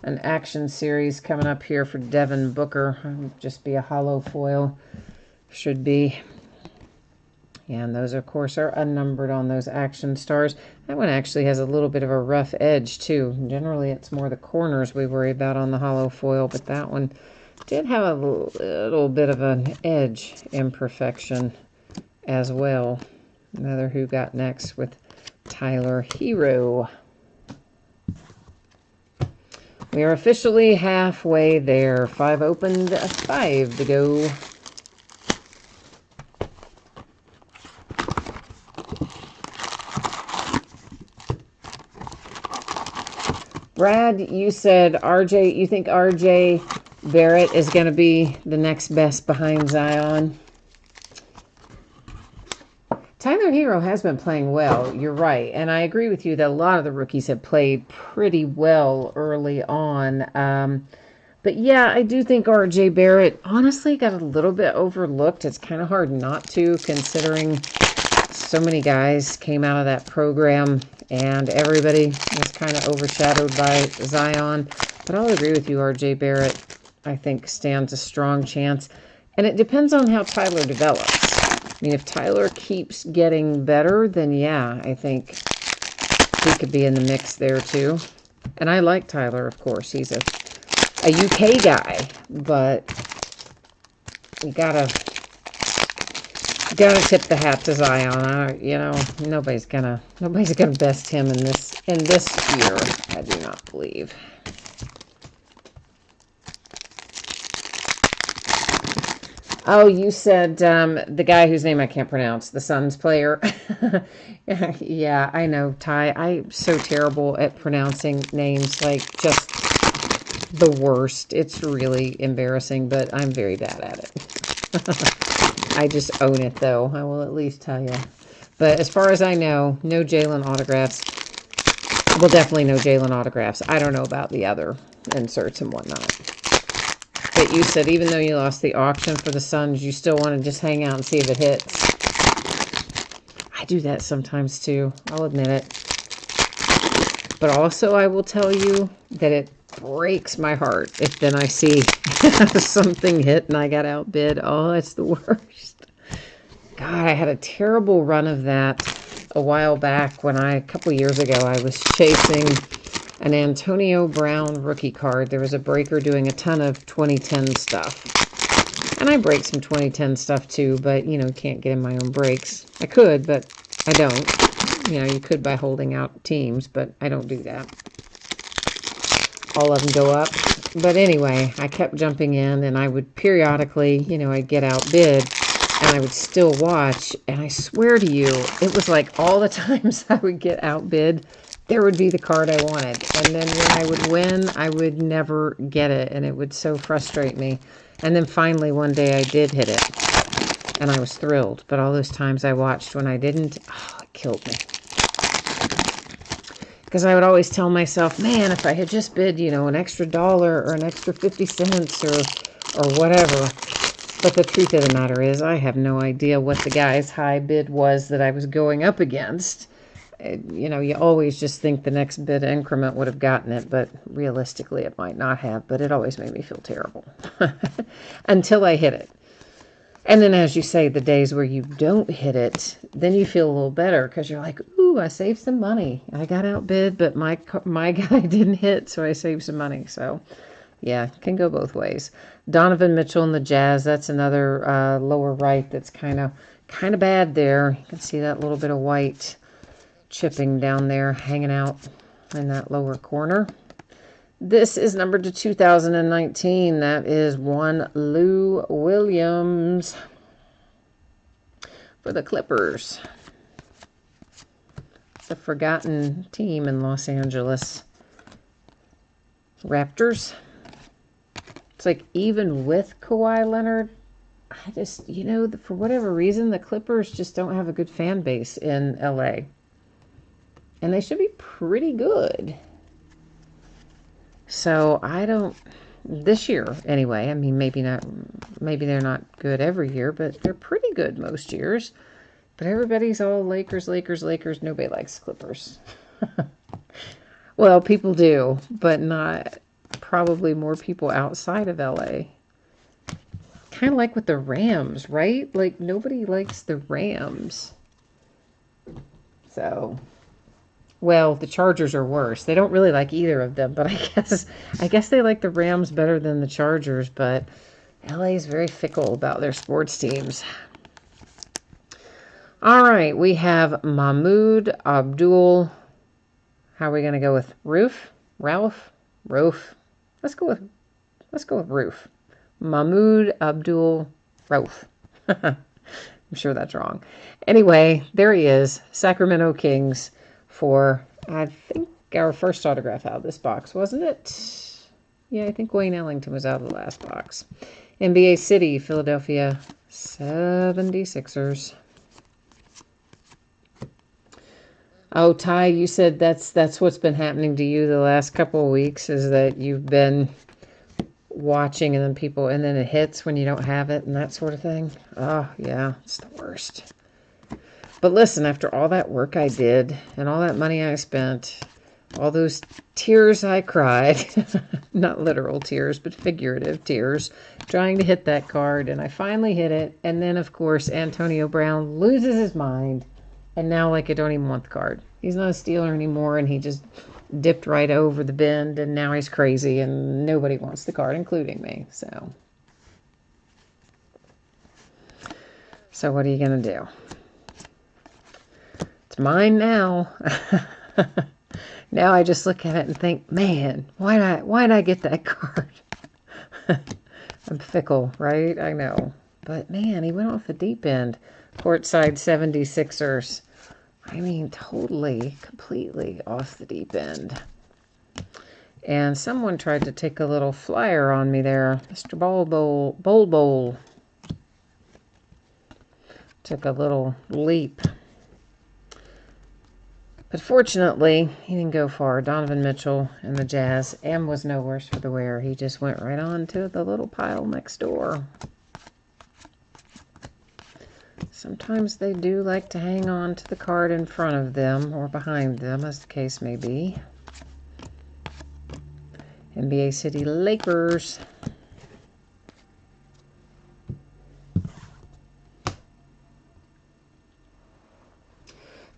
An action series coming up here for Devin Booker. Just be a hollow foil. Should be. And those, of course, are unnumbered on those action stars. That one actually has a little bit of a rough edge, too. Generally, it's more the corners we worry about on the hollow foil, but that one did have a little bit of an edge imperfection as well. Another Who Got Next with Tyler Hero. We are officially halfway there. 5 opened, 5 to go. Brad, you said RJ, you think RJ Barrett is going to be the next best behind Zion? Tyler Hero has been playing well, you're right. And I agree with you that a lot of the rookies have played pretty well early on. But yeah, I do think RJ Barrett honestly got a little bit overlooked. It's kind of hard not to, considering so many guys came out of that program and everybody was kind of overshadowed by Zion. But I'll agree with you, RJ Barrett, I think, stands a strong chance. And it depends on how Tyler develops. I mean, if Tyler keeps getting better, then yeah, I think he could be in the mix there too. And I like Tyler, of course. He's a UK guy, but you gotta tip the hat to Zion. You know, nobody's gonna best him in this year. I do not believe. Oh, you said the guy whose name I can't pronounce, the Suns player. Yeah, I know, Ty. I'm so terrible at pronouncing names, like just the worst. It's really embarrassing, but I'm very bad at it. I just own it, though. I will at least tell you. But as far as I know, no Jalen autographs. Well, definitely no Jalen autographs. I don't know about the other inserts and whatnot. But you said even though you lost the auction for the Suns, you still want to just hang out and see if it hits. I do that sometimes too. I'll admit it. But also I will tell you that it breaks my heart if then I see something hit and I got outbid. Oh, it's the worst. God, I had a terrible run of that a while back when a couple years ago, I was chasing an Antonio Brown rookie card. There was a breaker doing a ton of 2010 stuff. And I break some 2010 stuff too, but, you know, can't get in my own breaks. I could, but I don't. You know, you could by holding out teams, but I don't do that. All of them go up. But anyway, I kept jumping in, and I would periodically, you know, I'd get outbid, and I would still watch. And I swear to you, it was like all the times I would get outbid, there would be the card I wanted. And then when I would win, I would never get it. And it would so frustrate me. And then finally one day I did hit it. And I was thrilled. But all those times I watched when I didn't, oh, it killed me. Because I would always tell myself, man, if I had just bid, you know, an extra dollar or an extra 50 cents or whatever. But the truth of the matter is I have no idea what the guy's high bid was that I was going up against. You know, you always just think the next bid increment would have gotten it, but realistically it might not have. But it always made me feel terrible until I hit it. And then, as you say, the days where you don't hit it, then you feel a little better because you're like, ooh, I saved some money. I got outbid, but my guy didn't hit, so I saved some money. So, yeah, can go both ways. Donovan Mitchell and the Jazz, that's another lower right that's kind of bad there. You can see that little bit of white chipping down there, hanging out in that lower corner. This is numbered to 2019. That is one Lou Williams for the Clippers. It's a forgotten team in Los Angeles. Raptors. It's like even with Kawhi Leonard, I just, you know, for whatever reason, the Clippers just don't have a good fan base in LA. And they should be pretty good. So I don't, this year anyway, I mean, maybe they're not good every year, but they're pretty good most years. But everybody's all Lakers, Lakers, Lakers. Nobody likes Clippers. Well, people do, but not probably more people outside of LA. Kind of like with the Rams, right? Like nobody likes the Rams. So, well, the Chargers are worse. They don't really like either of them, but I guess they like the Rams better than the Chargers, but LA is very fickle about their sports teams. All right, we have Mahmoud Abdul. How are we going to go with Roof? Ralph? Roof? Let's go with Roof. Mahmoud Abdul Rauf. I'm sure that's wrong. Anyway, there he is. Sacramento Kings for, I think, our first autograph out of this box, wasn't it? Yeah, I think Wayne Ellington was out of the last box. NBA City, Philadelphia 76ers. Oh, Ty, you said that's what's been happening to you the last couple of weeks, is that you've been watching and then it hits when you don't have it and that sort of thing. Oh, yeah, it's the worst. But listen, after all that work I did and all that money I spent, all those tears I cried, not literal tears, but figurative tears, trying to hit that card, and I finally hit it. And then, of course, Antonio Brown loses his mind, and now, like, I don't even want the card. He's not a Steeler anymore, and he just dipped right over the bend, and now he's crazy, and nobody wants the card, including me. So what are you going to do? It's mine now. Now I just look at it and think, man, why'd I get that card? I'm fickle, right? I know. But, man, he went off the deep end. Courtside 76ers. I mean, totally, completely off the deep end. And someone tried to take a little flyer on me there. Mr. Bowl. Took a little leap. But fortunately, he didn't go far. Donovan Mitchell and the Jazz. M was no worse for the wear. He just went right on to the little pile next door. Sometimes they do like to hang on to the card in front of them or behind them, as the case may be. NBA City Lakers.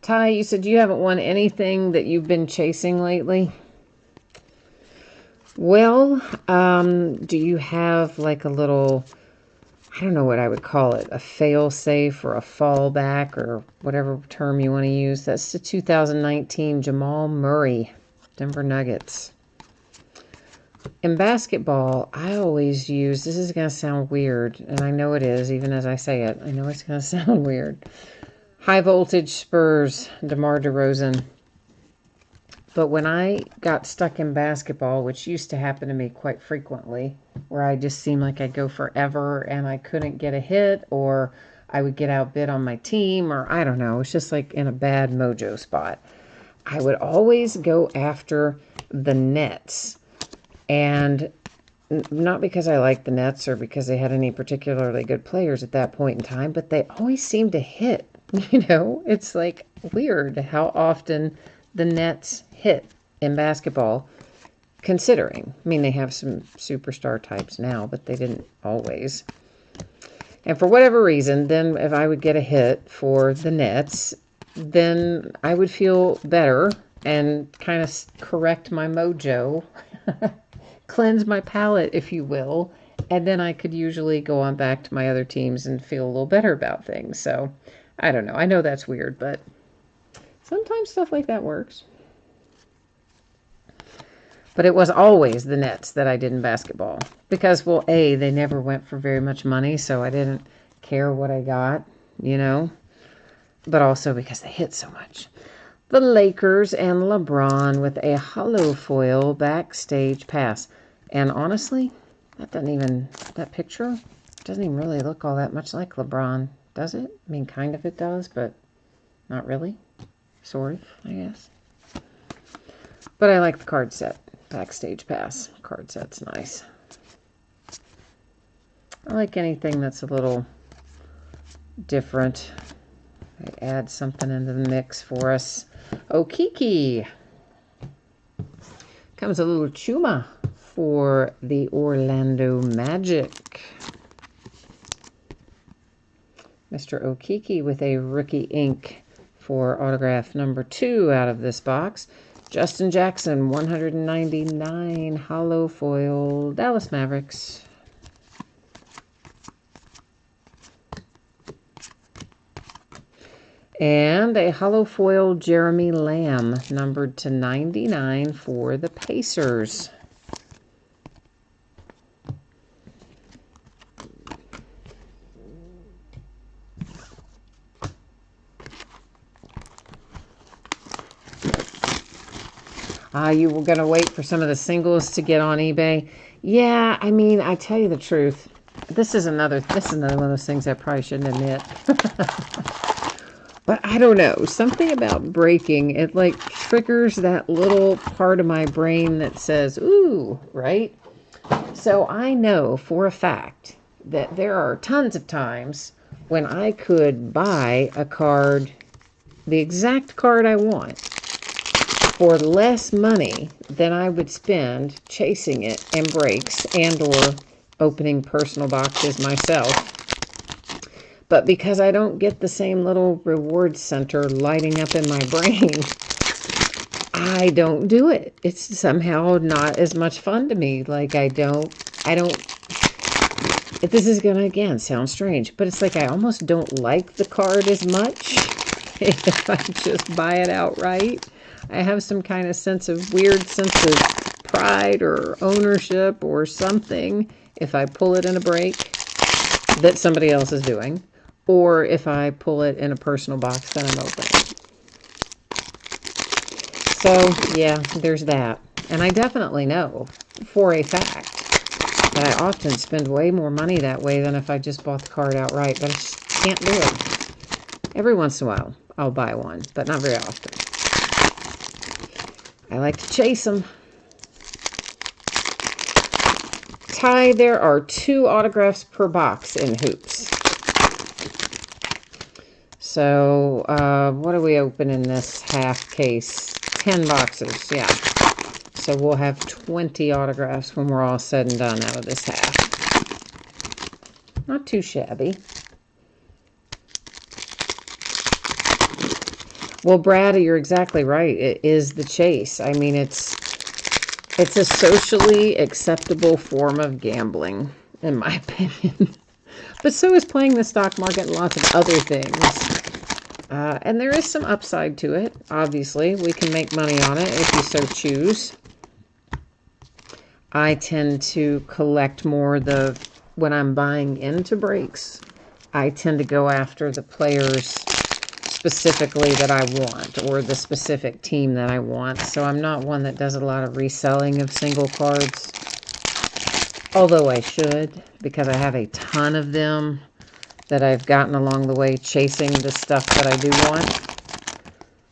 Ty, you said you haven't won anything that you've been chasing lately. Well, do you have like a little, I don't know what I would call it, a fail-safe or a fallback or whatever term you want to use? That's the 2019 Jamal Murray, Denver Nuggets. In basketball, I always use, this is going to sound weird, and I know it is, even as I say it. I know it's going to sound weird. High Voltage Spurs, DeMar DeRozan. But when I got stuck in basketball, which used to happen to me quite frequently, where I just seemed like I'd go forever and I couldn't get a hit, or I would get outbid on my team, or I don't know, it was just like in a bad mojo spot. I would always go after the Nets. And not because I liked the Nets or because they had any particularly good players at that point in time, but they always seemed to hit. It's like weird how often the Nets hit in basketball, considering. I mean, they have some superstar types now, but they didn't always. And for whatever reason, then if I would get a hit for the Nets, then I would feel better and kind of correct my mojo, cleanse my palate, if you will, and then I could usually go on back to my other teams and feel a little better about things. So, I don't know. I know that's weird, but sometimes stuff like that works. But it was always the Nets that I did in basketball. Because, well, A, they never went for very much money, so I didn't care what I got, But also because they hit so much. The Lakers and LeBron with a hollow foil backstage pass. And honestly, that picture doesn't even really look all that much like LeBron, does it? I mean, kind of it does, but not really. Sort of, I guess. But I like the card set. Backstage pass. Card set's nice. I like anything that's a little different. I add something into the mix for us. Okiki. Comes a little Chuma for the Orlando Magic. Mr. Okiki with a rookie ink for autograph number 2 out of this box. Justin Jackson, 199 hollow foil Dallas Mavericks. And a hollow foil Jeremy Lamb, numbered to 99 for the Pacers. You were going to wait for some of the singles to get on eBay. Yeah, I mean, I tell you the truth. This is another one of those things I probably shouldn't admit. But I don't know. Something about breaking, it like triggers that little part of my brain that says, ooh, right? So I know for a fact that there are tons of times when I could buy a card, the exact card I want, for less money than I would spend chasing it in breaks and or opening personal boxes myself. But because I don't get the same little reward center lighting up in my brain, I don't do it. It's somehow not as much fun to me. Like I don't, this is going to, again, sound strange, but it's like I almost don't like the card as much if I just buy it outright. I have some kind of weird sense of pride or ownership or something if I pull it in a break that somebody else is doing, or if I pull it in a personal box that I'm opening. So, yeah, there's that. And I definitely know for a fact that I often spend way more money that way than if I just bought the card outright, but I just can't do it. Every once in a while, I'll buy one, but not very often. I like to chase them. Ty, there are 2 autographs per box in Hoops. So, what are we opening this half case? 10 boxes, yeah. So we'll have 20 autographs when we're all said and done out of this half. Not too shabby. Well, Brad, you're exactly right. It is the chase. I mean, it's a socially acceptable form of gambling, in my opinion. But so is playing the stock market and lots of other things. And there is some upside to it, obviously. We can make money on it if you so choose. I tend to collect more when I'm buying into breaks. I tend to go after the players specifically that I want, or the specific team that I want. So I'm not one that does a lot of reselling of single cards. Although I should, because I have a ton of them that I've gotten along the way chasing the stuff that I do want.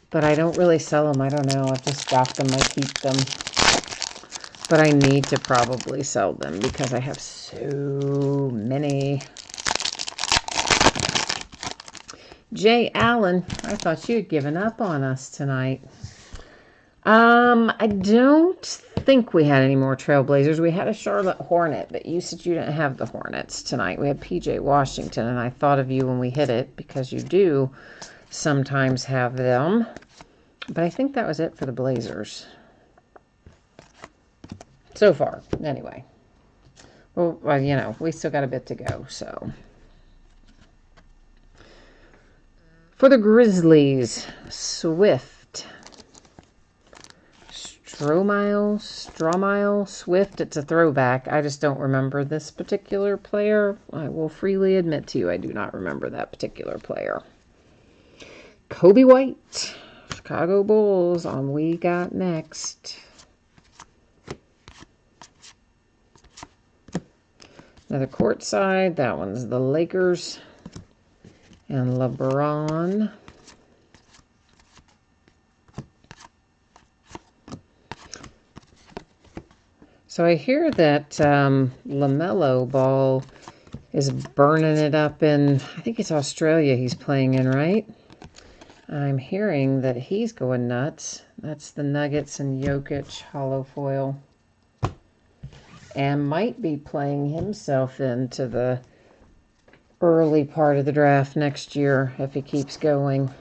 But I don't really sell them. I don't know. I've just got them. I keep them. But I need to probably sell them because I have so many. Jay Allen, I thought you had given up on us tonight. I don't think we had any more Trailblazers. We had a Charlotte Hornet, but you said you didn't have the Hornets tonight. We had PJ Washington, and I thought of you when we hit it because you do sometimes have them. But I think that was it for the Blazers. So far, anyway. Well, you know, we still got a bit to go, so. For the Grizzlies, Swift. Stromile, Swift. It's a throwback. I just don't remember this particular player. I will freely admit to you, I do not remember that particular player. Kobe White, Chicago Bulls on We Got Next. Another courtside. That one's the Lakers and LeBron. So I hear that LaMelo Ball is burning it up in, I think it's Australia he's playing in, right? I'm hearing that he's going nuts. That's the Nuggets and Jokic hollow foil. And might be playing himself into the early part of the draft next year if he keeps going.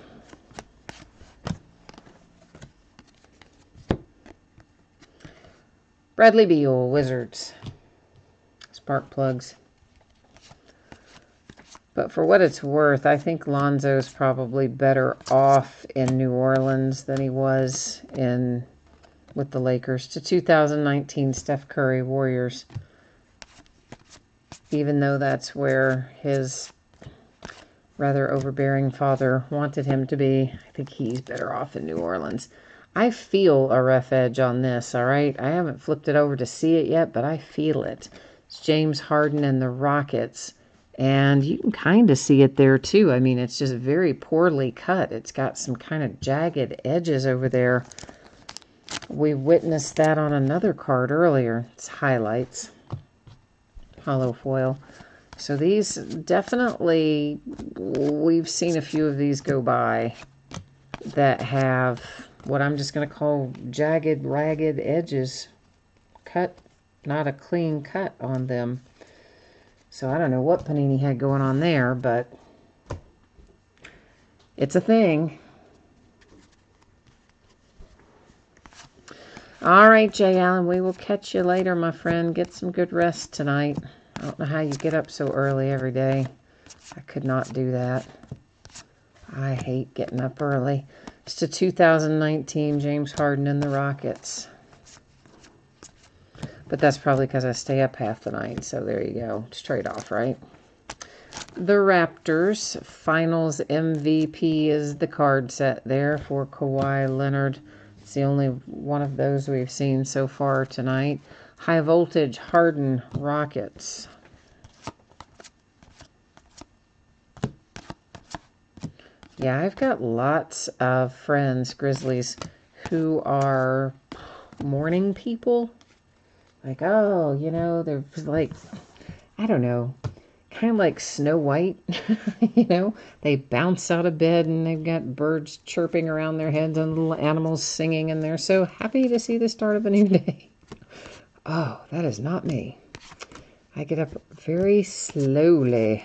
Bradley Beal, Wizards. Spark plugs. But for what it's worth, I think Lonzo's probably better off in New Orleans than he was with the Lakers. To 2019 Steph Curry Warriors. Even though that's where his rather overbearing father wanted him to be, I think he's better off in New Orleans. I feel a ref edge on this, all right? I haven't flipped it over to see it yet, but I feel it. It's James Harden and the Rockets. And you can kind of see it there, too. I mean, it's just very poorly cut. It's got some kind of jagged edges over there. We witnessed that on another card earlier. It's highlights. Hollow foil. So these definitely, we've seen a few of these go by that have what I'm just going to call jagged, ragged edges. Cut, not a clean cut on them. So I don't know what Panini had going on there, but it's a thing. All right, Jay Allen, we will catch you later, my friend. Get some good rest tonight. I don't know how you get up so early every day. I could not do that. I hate getting up early. It's to 2019 James Harden and the Rockets. But that's probably because I stay up half the night, so there you go. It's trade-off, right? The Raptors Finals MVP is the card set there for Kawhi Leonard. It's the only one of those we've seen so far tonight. High Voltage Harden Rockets. Yeah, I've got lots of friends, Grizzlies, who are morning people. Like, oh, you know, they're like, I don't know, kind of like Snow White. You know, they bounce out of bed and they've got birds chirping around their heads and little animals singing, and they're so happy to see the start of a new day. Oh, that is not me. I get up very slowly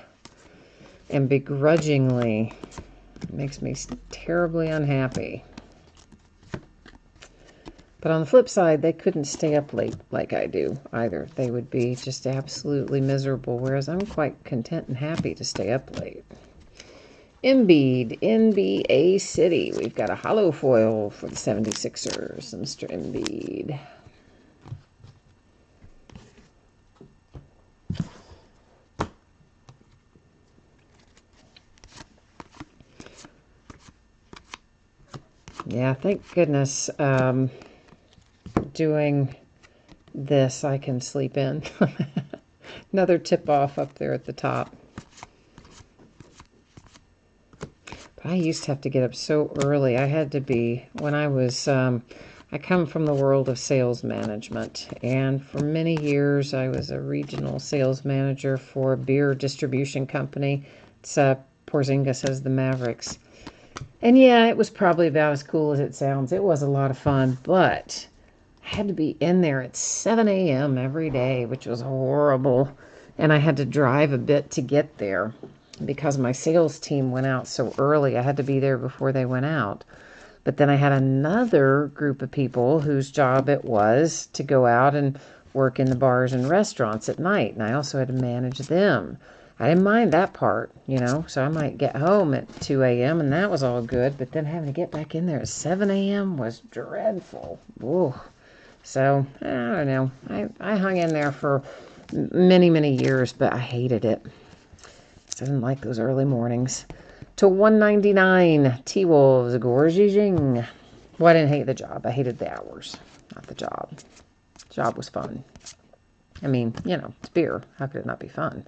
and begrudgingly. It makes me terribly unhappy. But on the flip side, they couldn't stay up late like I do either. They would be just absolutely miserable, whereas I'm quite content and happy to stay up late. Embiid, NBA City. We've got a hollow foil for the 76ers, Mr. Embiid. Yeah, thank goodness doing this I can sleep in. Another tip off up there at the top. But I used to have to get up so early. I had to be, when I was, I come from the world of sales management. And for many years, I was a regional sales manager for a beer distribution company. It's Porzingis as the Mavericks. And yeah, it was probably about as cool as it sounds. It was a lot of fun, but I had to be in there at 7 a.m. every day, which was horrible. And I had to drive a bit to get there because my sales team went out so early. I had to be there before they went out. But then I had another group of people whose job it was to go out and work in the bars and restaurants at night. And I also had to manage them. I didn't mind that part, you know, so I might get home at 2 a.m. and that was all good. But then having to get back in there at 7 a.m. was dreadful. Ooh. So, I don't know. I hung in there for many, many years, but I hated it. I didn't like those early mornings. To 199, T-Wolves, Gorgijing. Well, I didn't hate the job. I hated the hours, not the job. The job was fun. I mean, you know, it's beer. How could it not be fun?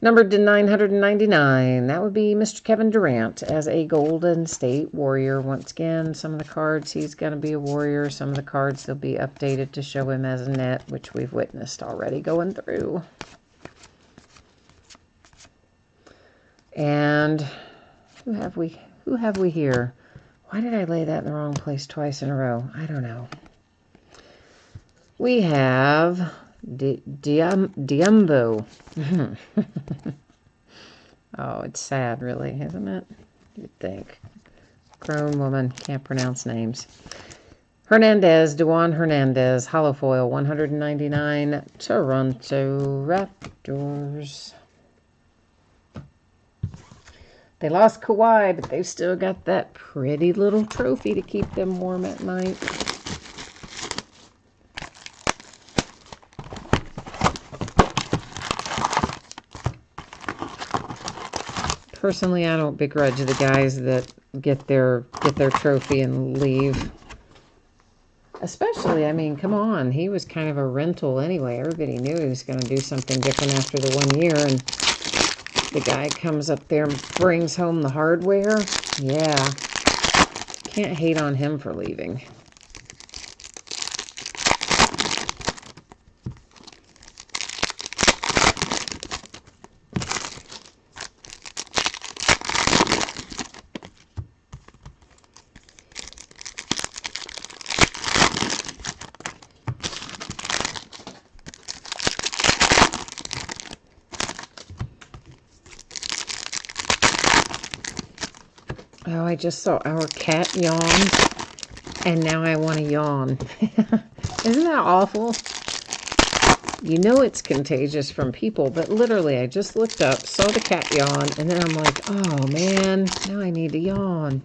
Numbered to 999. That would be Mr. Kevin Durant as a Golden State Warrior. Once again, some of the cards, he's going to be a Warrior. Some of the cards, they'll be updated to show him as a net, which we've witnessed already going through. And who have we here? Why did I lay that in the wrong place twice in a row? I don't know. We have Diumbo. Oh, it's sad, really, isn't it? You'd think. Grown woman, can't pronounce names. Hernandez, Dewan Hernandez, hollow foil, 199, Toronto Raptors. They lost Kawhi, but they've still got that pretty little trophy to keep them warm at night. Personally, I don't begrudge the guys that get their trophy and leave. Especially, I mean, come on. He was kind of a rental anyway. Everybody knew he was going to do something different after the 1 year, and the guy comes up there and brings home the hardware. Yeah. Can't hate on him for leaving. Oh, I just saw our cat yawn, and now I want to yawn. Isn't that awful? You know it's contagious from people, but literally I just looked up, saw the cat yawn, and then I'm like, oh man, now I need to yawn.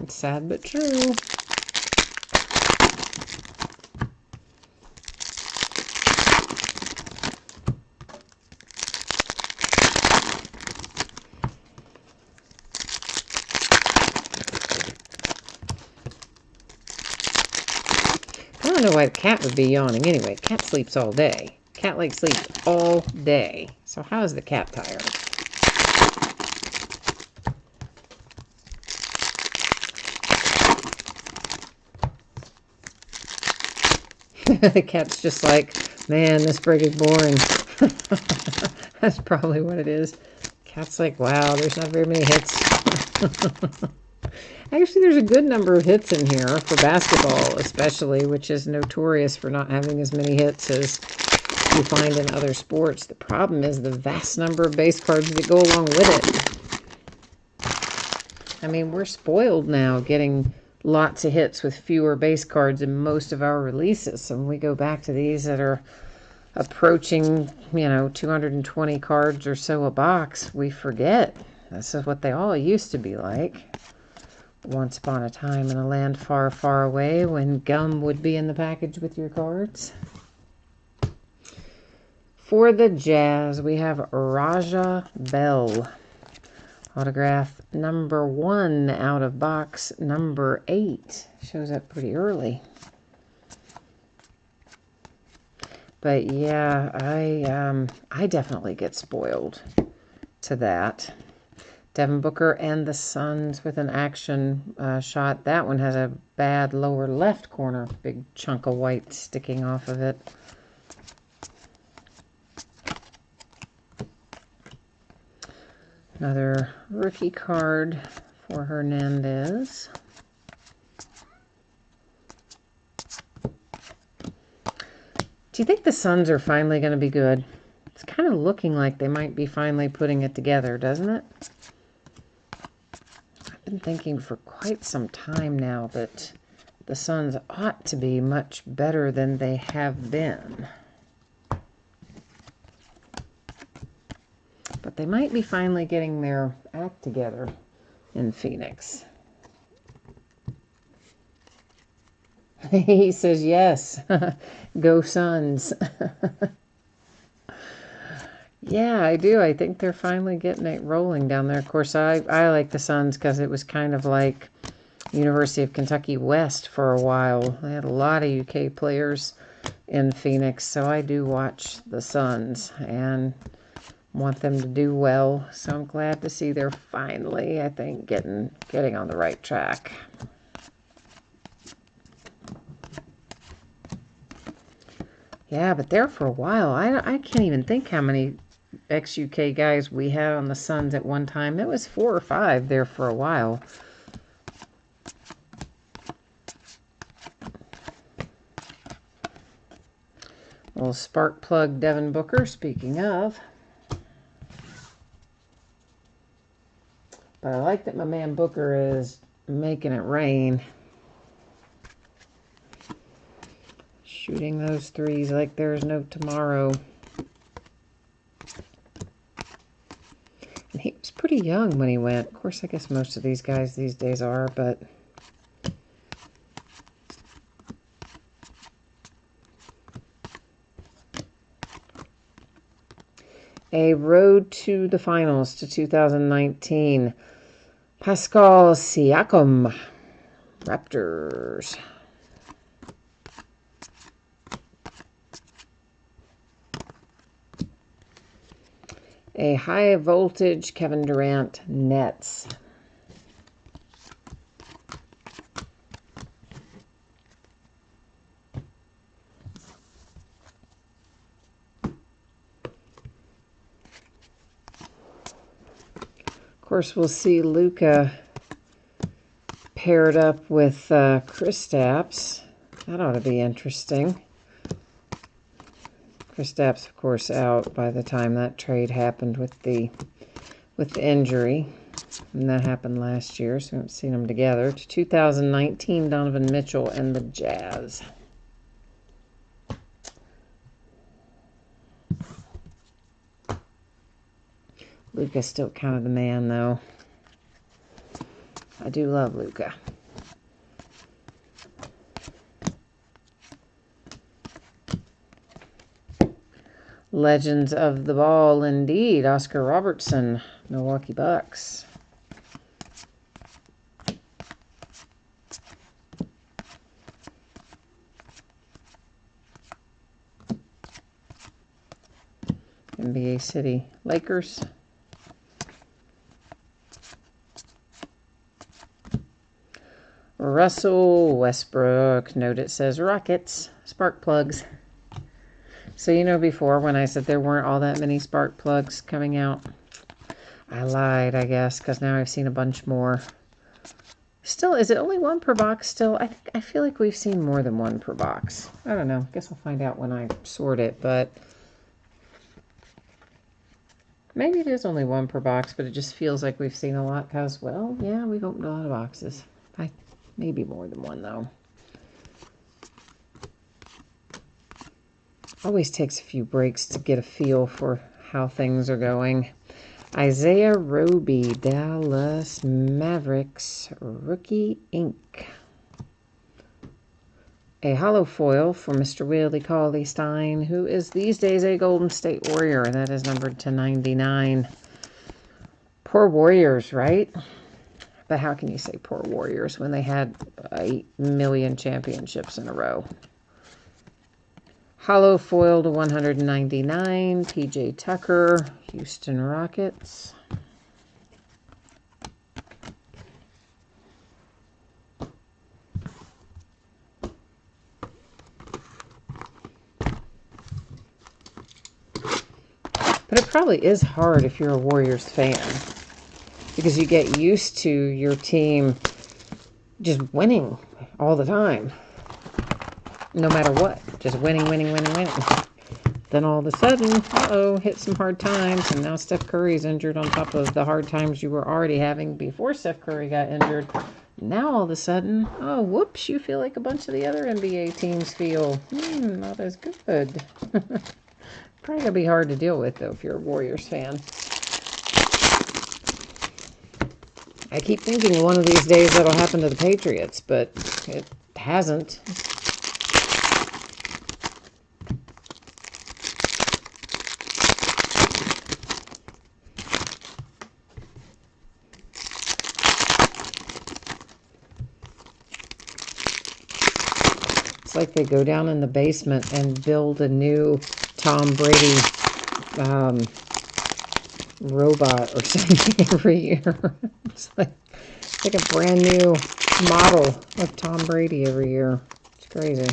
Sad but true. I don't know why the cat would be yawning anyway. Cat sleeps all day. Cat like sleeps all day. So how is the cat tired? The cat's just like, man, this break is boring. That's probably what it is. Cat's like, wow, there's not very many hits. Actually, there's a good number of hits in here for basketball, especially, which is notorious for not having as many hits as you find in other sports. The problem is the vast number of base cards that go along with it. I mean, we're spoiled now getting lots of hits with fewer base cards in most of our releases. So when we go back to these that are approaching, 220 cards or so a box, we forget. This is what they all used to be like. Once upon a time in a land far, far away when gum would be in the package with your cards. For the Jazz, we have Raja Bell. Autograph number 1 out of box number 8. Shows up pretty early. But yeah, I definitely get spoiled to that. Devin Booker and the Suns with an action shot. That one has a bad lower left corner. Big chunk of white sticking off of it. Another rookie card for Hernandez. Do you think the Suns are finally going to be good? It's kind of looking like they might be finally putting it together, doesn't it? I've been thinking for quite some time now that the Suns ought to be much better than they have been. But they might be finally getting their act together in Phoenix. He says yes. Go Suns. Yeah, I do. I think they're finally getting it rolling down there. Of course, I like the Suns because it was kind of like University of Kentucky West for a while. They had a lot of UK players in Phoenix, so I do watch the Suns and want them to do well. So I'm glad to see they're finally, I think, getting on the right track. Yeah, but there for a while, I can't even think how many ex-UK guys we had on the Suns at one time. It was 4 or 5 there for a while. Little spark plug Devin Booker, speaking of. But I like that my man Booker is making it rain. Shooting those threes like there's no tomorrow. And he was pretty young when he went. Of course, I guess most of these guys these days are, but... A road to the finals to 2019. Pascal Siakam, Raptors. A high voltage Kevin Durant, Nets. Of course, we'll see Luka paired up with Kristaps. That ought to be interesting. Kristaps, of course, out by the time that trade happened with the injury. And that happened last year, so we haven't seen them together. To 2019, Donovan Mitchell and the Jazz. Luka's still kind of the man, though. I do love Luka. Legends of the Ball, indeed. Oscar Robertson, Milwaukee Bucks. NBA City Lakers. Russell Westbrook. Note it says Rockets. Spark plugs. So you know before when I said there weren't all that many spark plugs coming out, I lied, I guess, because now I've seen a bunch more. Still, is it only 1 per box still? I feel like we've seen more than 1 per box. I don't know. Guess I'll find out when I sort it, but maybe it is only 1 per box, but it just feels like we've seen a lot because, well, yeah, we've opened a lot of boxes. Maybe more than 1, though. Always takes a few breaks to get a feel for how things are going. Isaiah Roby, Dallas Mavericks, Rookie Ink. A hollow foil for Mr. Willie Cauley-Stein, who is these days a Golden State Warrior, and that is numbered to 99. Poor Warriors, right? But how can you say poor Warriors when they had 8 million championships in a row? Hollow foil to 199, PJ Tucker, Houston Rockets. But it probably is hard if you're a Warriors fan, because you get used to your team just winning all the time, no matter what, just winning. Then all of a sudden, hit some hard times, and now Steph Curry's injured on top of the hard times you were already having before Steph Curry got injured. Now all of a sudden, whoops, you feel like a bunch of the other NBA teams feel. Not as good. Probably going to be hard to deal with, though, if you're a Warriors fan. I keep thinking one of these days that'll happen to the Patriots, but it hasn't. It's like they go down in the basement and build a new Tom Brady robot or something every year. It's like a brand new model of Tom Brady every year. It's crazy.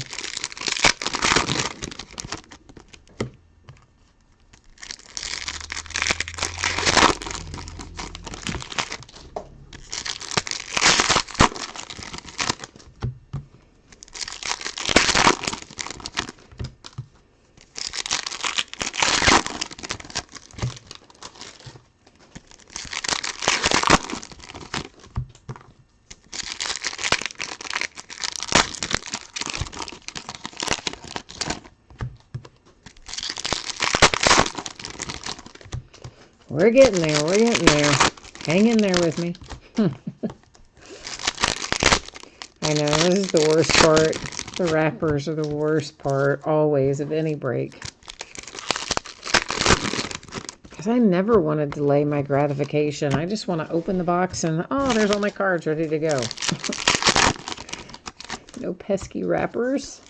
We're getting there. We're getting there. Hang in there with me. I know, this is the worst part. The wrappers are the worst part, always, of any break. Because I never want to delay my gratification. I just want to open the box and, there's all my cards ready to go. No pesky wrappers.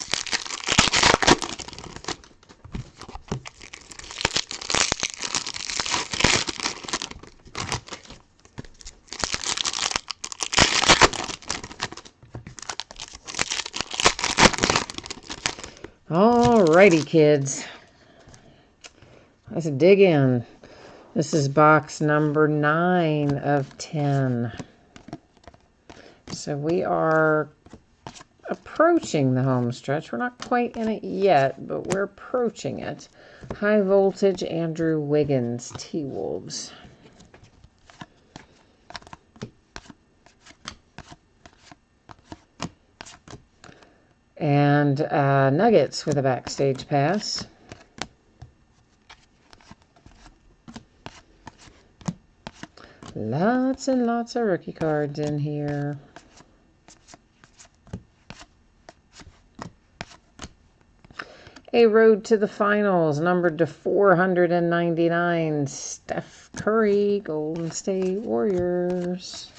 Alrighty, kids. Let's dig in. This is box number 9 of 10. So we are approaching the home stretch. We're not quite in it yet, but we're approaching it. High voltage Andrew Wiggins, T-Wolves. And Nuggets with a backstage pass. Lots and lots of rookie cards in here. A road to the finals, numbered to 499. Steph Curry, Golden State Warriors.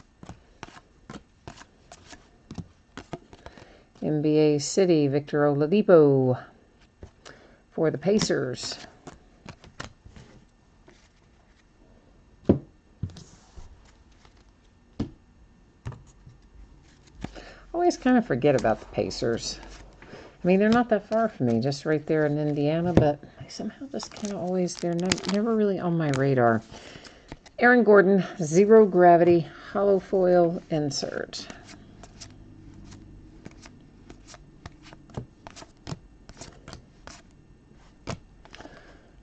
NBA City, Victor Oladipo for the Pacers. Always kind of forget about the Pacers. I mean, they're not that far from me, just right there in Indiana, but I somehow just kind of always, they're never really on my radar. Aaron Gordon, Zero Gravity, Hollow Foil Insert.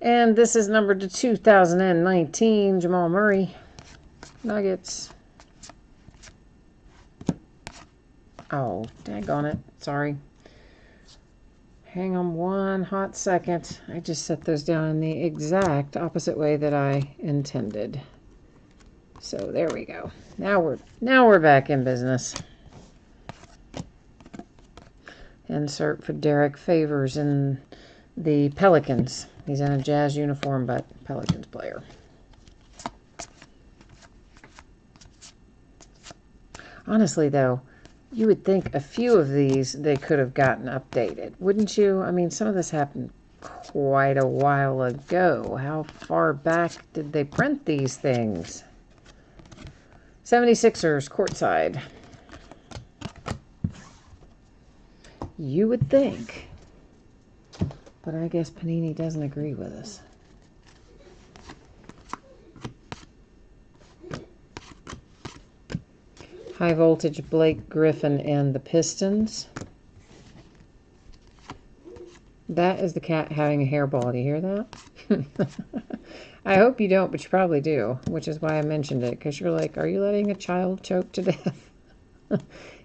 And this is numbered to 2019, Jamal Murray, Nuggets. Oh, daggone it. Sorry. Hang on one hot second. I just set those down in the exact opposite way that I intended. So there we go. Now we're back in business. Insert for Derek Favors in the Pelicans. He's in a Jazz uniform, but Pelicans player. Honestly, though, you would think a few of these they could have gotten updated, wouldn't you? I mean, some of this happened quite a while ago. How far back did they print these things? 76ers, courtside. You would think. But I guess Panini doesn't agree with us. High voltage Blake Griffin and the Pistons. That is the cat having a hairball. Do you hear that? I hope you don't, but you probably do, which is why I mentioned it, because you're like, are you letting a child choke to death?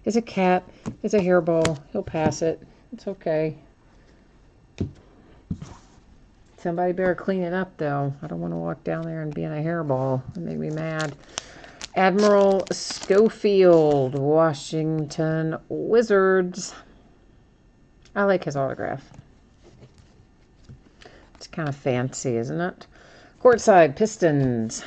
It's a cat. It's a hairball. He'll pass it. It's okay. Somebody better clean it up, though. I don't want to walk down there and be in a hairball. It make me mad. Admiral Schofield, Washington Wizards. I like his autograph. It's kind of fancy, isn't it? Courtside, Pistons.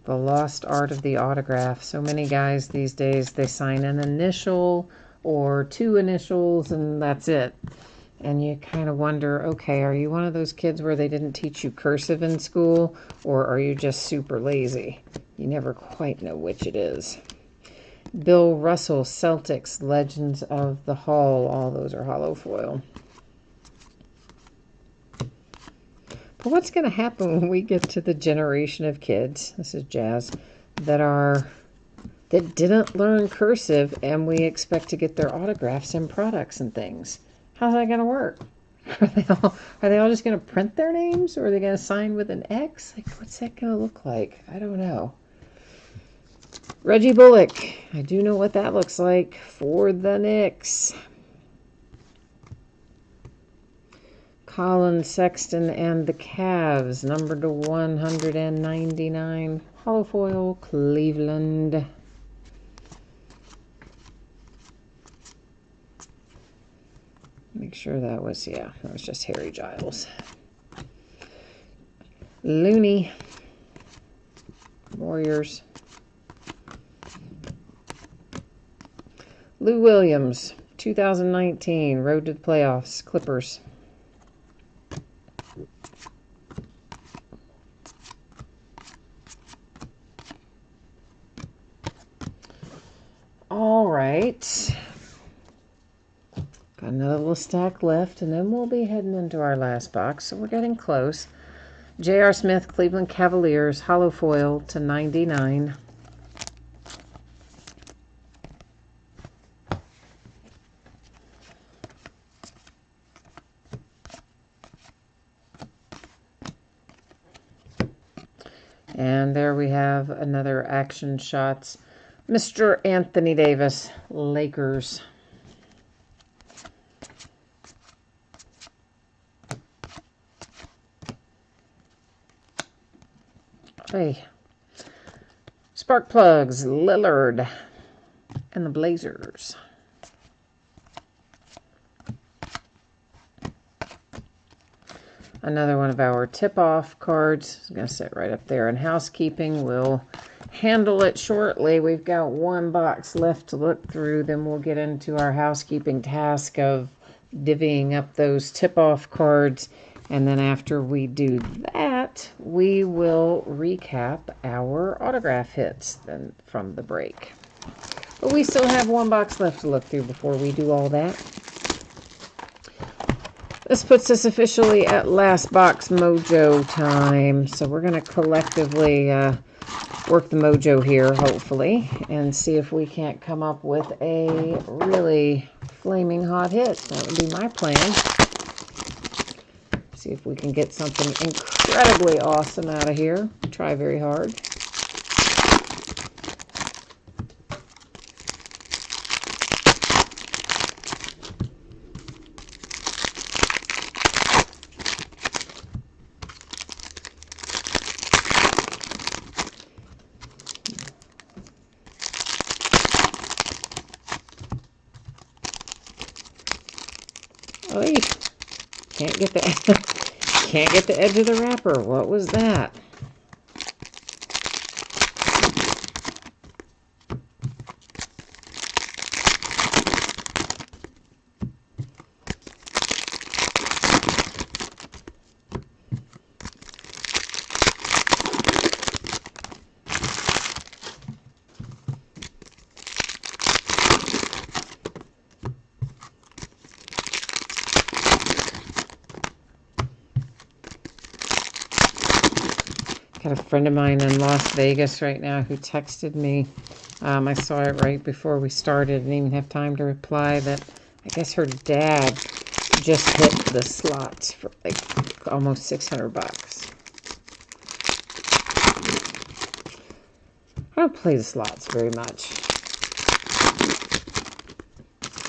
The lost art of the autograph. So many guys these days, they sign an initial or two initials and that's it. And you kind of wonder, okay, are you one of those kids where they didn't teach you cursive in school, or are you just super lazy? You never quite know which it is. Bill Russell, Celtics, Legends of the Hall. All those are hollow foil. But what's going to happen when we get to the generation of kids, this is Jazz, that didn't learn cursive and we expect to get their autographs and products and things? How's that going to work? Are they all just going to print their names, or are they going to sign with an X? Like, what's that going to look like? I don't know. Reggie Bullock. I do know what that looks like for the Knicks. Colin Sexton and the Cavs, number to 199. Hollow foil, Cleveland. Make sure that was just Harry Giles. Looney, Warriors. Lou Williams, 2019, Road to the Playoffs, Clippers. All right. Got another little stack left, and then we'll be heading into our last box, so we're getting close. J.R. Smith, Cleveland Cavaliers, hollow foil to 99. And there we have another Action Shots. Mr. Anthony Davis, Lakers. Hey. Spark Plugs, Lillard, and the Blazers. Another one of our tip-off cards. It's going to sit right up there in housekeeping. We'll handle it shortly. We've got one box left to look through. Then we'll get into our housekeeping task of divvying up those tip-off cards. And then after we do that, we will recap our autograph hits then from the break. But we still have one box left to look through before we do all that. This puts us officially at last box mojo time. So we're going to collectively work the mojo here, hopefully, and see if we can't come up with a really flaming hot hit. That would be my plan. See if we can get something incredibly awesome out of here. Try very hard. Oy. Can't get the edge of the wrapper. What was that? Got a friend of mine in Las Vegas right now who texted me. I saw it right before we started. Didn't even have time to reply that I guess her dad just hit the slots for like almost 600 bucks. I don't play the slots very much.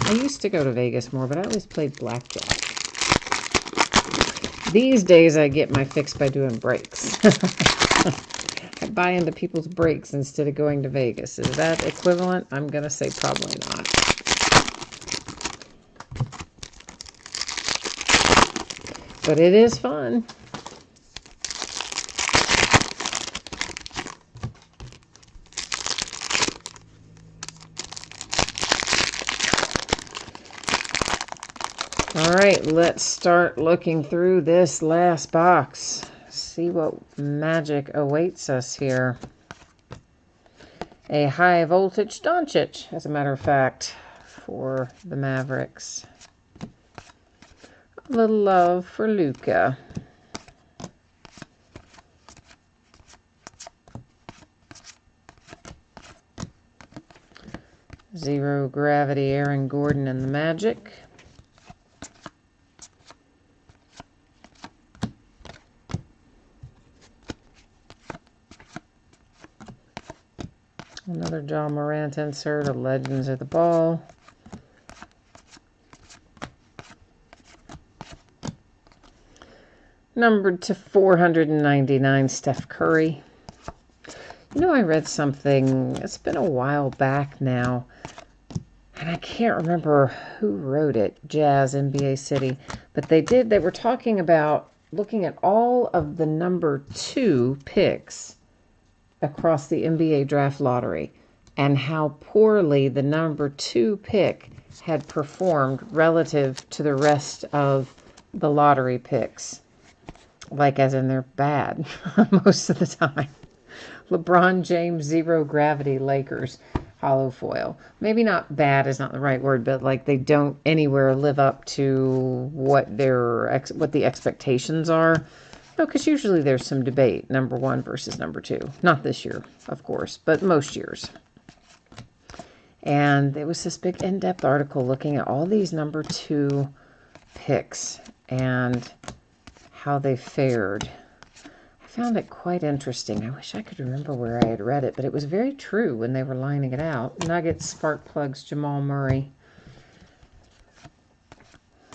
I used to go to Vegas more, but I always played blackjack. These days I get my fix by doing breaks. I buy into people's breaks instead of going to Vegas. Is that equivalent? I'm going to say probably not. But it is fun. All right, let's start looking through this last box. See what magic awaits us here. A high voltage Doncic, as a matter of fact, for the Mavericks. A little love for Luka. Zero gravity Aaron Gordon and the Magic. Another John Morant insert of Legends of the Ball. Numbered to 499, Steph Curry. You know, I read something, it's been a while back now, and I can't remember who wrote it, Jazz, NBA City, but they were talking about looking at all of the number 2 picks across the NBA draft lottery and how poorly the number 2 pick had performed relative to the rest of the lottery picks. Like as in they're bad most of the time. LeBron James, zero gravity Lakers hollow foil. Maybe not bad is not the right word, but like they don't anywhere live up to what the expectations are. No, because usually there's some debate, number 1 versus number 2. Not this year, of course, but most years. And there was this big in-depth article looking at all these number 2 picks and how they fared. I found it quite interesting. I wish I could remember where I had read it, but it was very true when they were lining it out. Nuggets, spark plugs, Jamal Murray.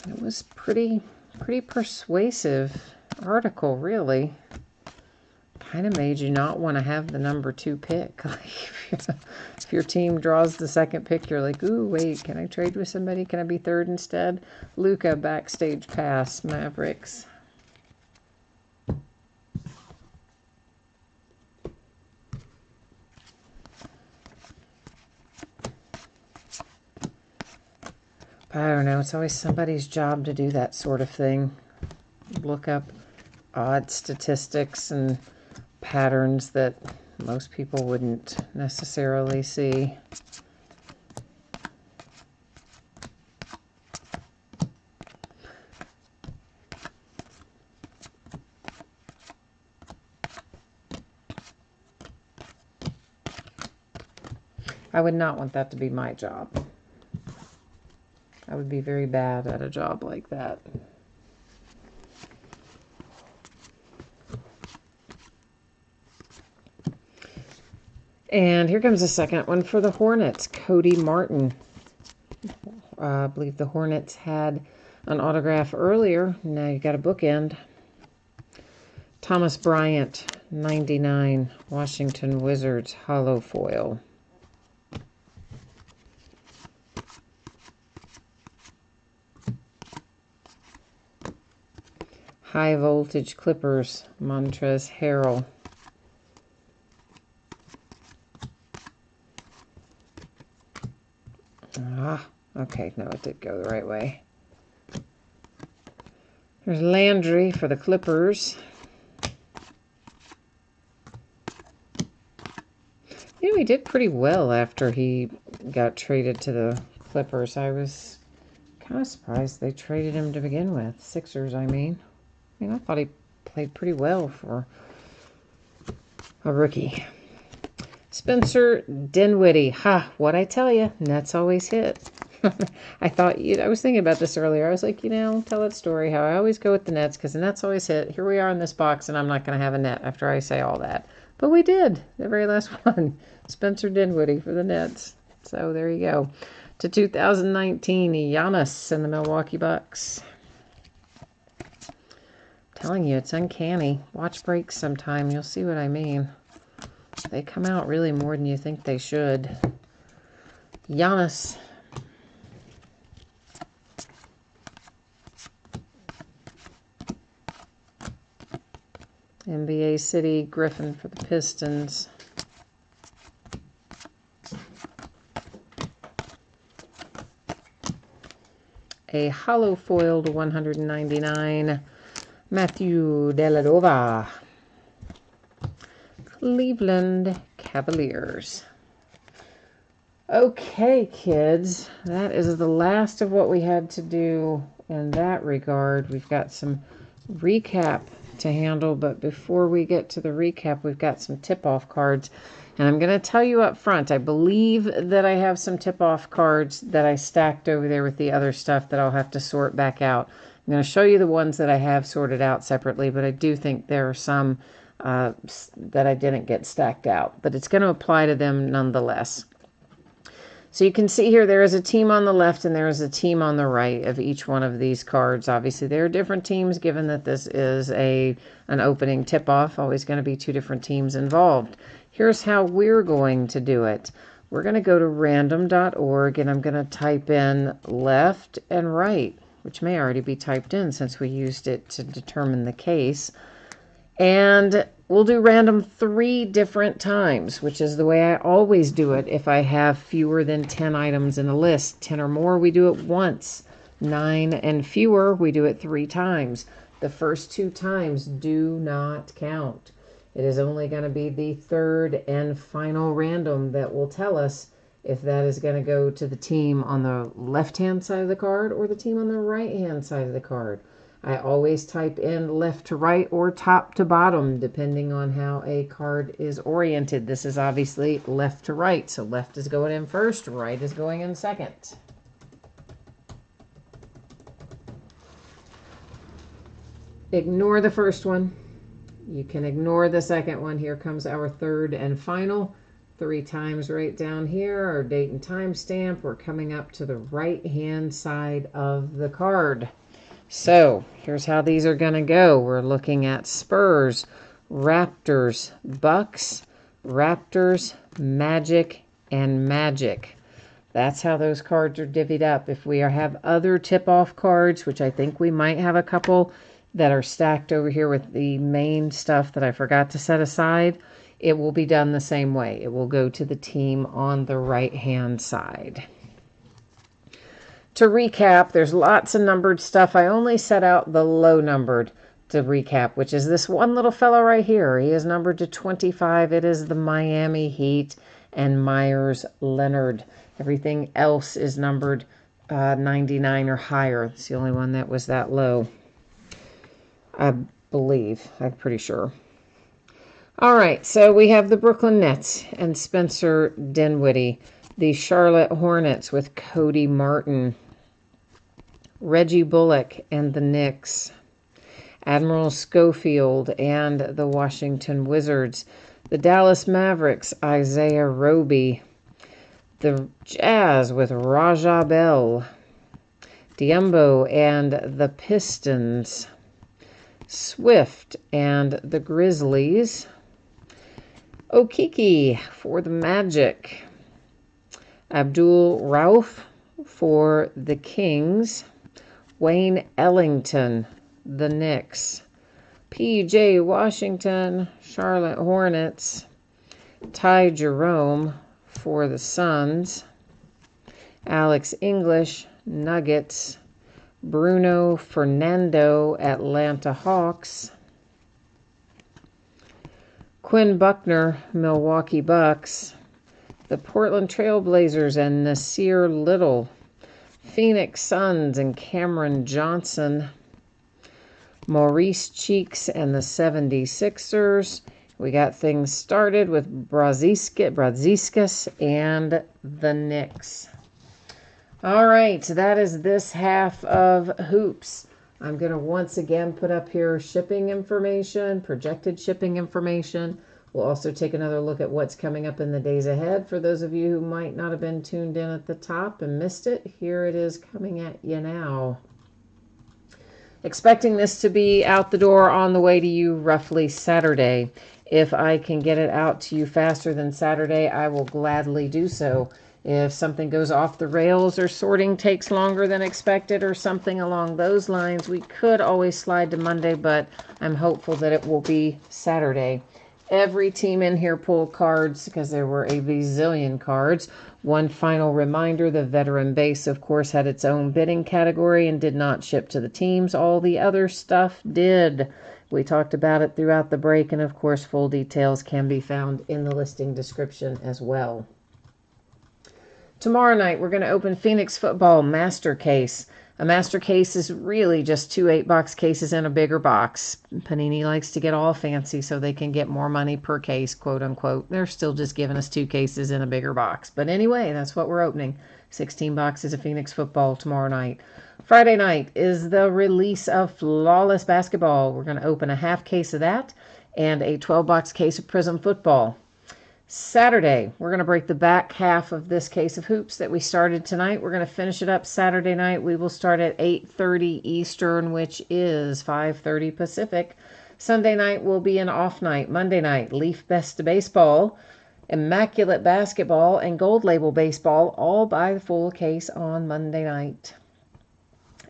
It was pretty persuasive article, really. Kind of made you not want to have the number 2 pick. If your team draws the 2nd pick, you're like, ooh, wait, can I trade with somebody? Can I be 3rd instead? Luka, backstage pass, Mavericks. I don't know. It's always somebody's job to do that sort of thing. Look up odd statistics and patterns that most people wouldn't necessarily see. I would not want that to be my job. I would be very bad at a job like that. And here comes the second one for the Hornets, Cody Martin. I believe the Hornets had an autograph earlier. Now you got a bookend. Thomas Bryant, 99, Washington Wizards, hollow foil. High voltage Clippers, Montrezl Harrell. Okay, no, it did go the right way. There's Landry for the Clippers. You know, he did pretty well after he got traded to the Clippers. I was kind of surprised they traded him to begin with. Sixers, I mean. I thought he played pretty well for A rookie. Spencer Dinwiddie. Ha, what'd I tell you? Nets always hit. I was thinking about this earlier. I was like, tell that story, how I always go with the Nets because the Nets always hit. Here we are in this box, and I'm not going to have a net after I say all that. But we did. The very last one. Spencer Dinwiddie for the Nets. So there you go. To 2019, Giannis and the Milwaukee Bucks. I'm telling you, it's uncanny. Watch breaks sometime. You'll see what I mean. They come out really more than you think they should. Giannis. NBA City Griffin for the Pistons. A hollow foiled 199, Matthew Dellavedova. Cleveland Cavaliers. Okay, kids, that is the last of what we had to do in that regard. We've got some recap to handle, but before we get to the recap, we've got some tip-off cards. And I'm going to tell you up front, I believe that I have some tip-off cards that I stacked over there with the other stuff that I'll have to sort back out. I'm going to show you the ones that I have sorted out separately, but I do think there are some that I didn't get stacked out. But it's going to apply to them nonetheless. So you can see here there is a team on the left and there is a team on the right of each one of these cards. Obviously, there are different teams given that this is an opening tip-off. Always going to be two different teams involved. Here's how we're going to do it. We're going to go to random.org and I'm going to type in left and right, which may already be typed in since we used it to determine the case. And we'll do random 3 different times, which is the way I always do it if I have fewer than 10 items in a list. 10 or more, we do it once. 9 and fewer, we do it 3 times. The first 2 times do not count. It is only going to be the third and final random that will tell us if that is going to go to the team on the left-hand side of the card or the team on the right-hand side of the card. I always type in left to right or top to bottom, depending on how a card is oriented. This is obviously left to right, so left is going in first, right is going in second. Ignore the first one. You can ignore the second one. Here comes our third and final. 3 times right down here, our date and time stamp. We're coming up to the right-hand side of the card. So here's how these are going to go. We're looking at Spurs, Raptors, Bucks, Raptors, Magic, and Magic. That's how those cards are divvied up. If we have other tip-off cards, which I think we might have a couple that are stacked over here with the main stuff that I forgot to set aside, it will be done the same way. It will go to the team on the right-hand side. To recap, there's lots of numbered stuff. I only set out the low numbered to recap, which is this one little fellow right here. He is numbered to 25. It is the Miami Heat and Myers Leonard. Everything else is numbered 99 or higher. It's the only one that was that low, I believe. I'm pretty sure. All right, so we have the Brooklyn Nets and Spencer Dinwiddie. The Charlotte Hornets with Cody Martin. Reggie Bullock and the Knicks. Admiral Schofield and the Washington Wizards. The Dallas Mavericks, Isaiah Roby. The Jazz with Raja Bell. Diembo and the Pistons. Swift and the Grizzlies. Okiki for the Magic. Abdul Rauf for the Kings. Wayne Ellington, the Knicks. P.J. Washington, Charlotte Hornets. Ty Jerome for the Suns. Alex English, Nuggets. Bruno Fernando, Atlanta Hawks. Quinn Buckner, Milwaukee Bucks. The Portland Trailblazers and Nasir Little. Phoenix Suns and Cameron Johnson. Maurice Cheeks and the 76ers. We got things started with Braziskas and the Knicks. All right, that is this half of hoops. I'm going to once again put up here shipping information, projected shipping information. We'll also take another look at what's coming up in the days ahead. For those of you who might not have been tuned in at the top and missed it, here it is coming at you now. Expecting this to be out the door on the way to you roughly Saturday. If I can get it out to you faster than Saturday, I will gladly do so. If something goes off the rails or sorting takes longer than expected or something along those lines, we could always slide to Monday, but I'm hopeful that it will be Saturday. Every team in here pulled cards because there were a bazillion cards. One final reminder, the veteran base, of course, had its own bidding category and did not ship to the teams. All the other stuff did. We talked about it throughout the break, and of course, full details can be found in the listing description as well. Tomorrow night, we're going to open Phoenix Football Master Case. A master case is really just 2 8-box cases in a bigger box. Panini likes to get all fancy so they can get more money per case, quote unquote. They're still just giving us 2 cases in a bigger box. But anyway, that's what we're opening. 16 boxes of Phoenix Football tomorrow night. Friday night is the release of Flawless Basketball. We're going to open a half case of that and a 12-box case of Prism Football. Saturday, we're going to break the back half of this case of hoops that we started tonight. We're going to finish it up Saturday night. We will start at 8:30 Eastern, which is 5:30 Pacific. Sunday night will be an off night. Monday night, Leaf Best Baseball, Immaculate Basketball, and Gold Label Baseball, all by the full case on Monday night.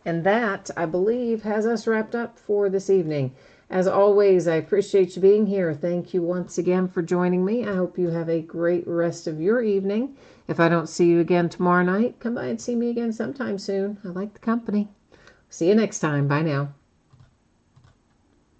And that, I believe, has us wrapped up for this evening. As always, I appreciate you being here. Thank you once again for joining me. I hope you have a great rest of your evening. If I don't see you again tomorrow night, come by and see me again sometime soon. I like the company. See you next time. Bye now.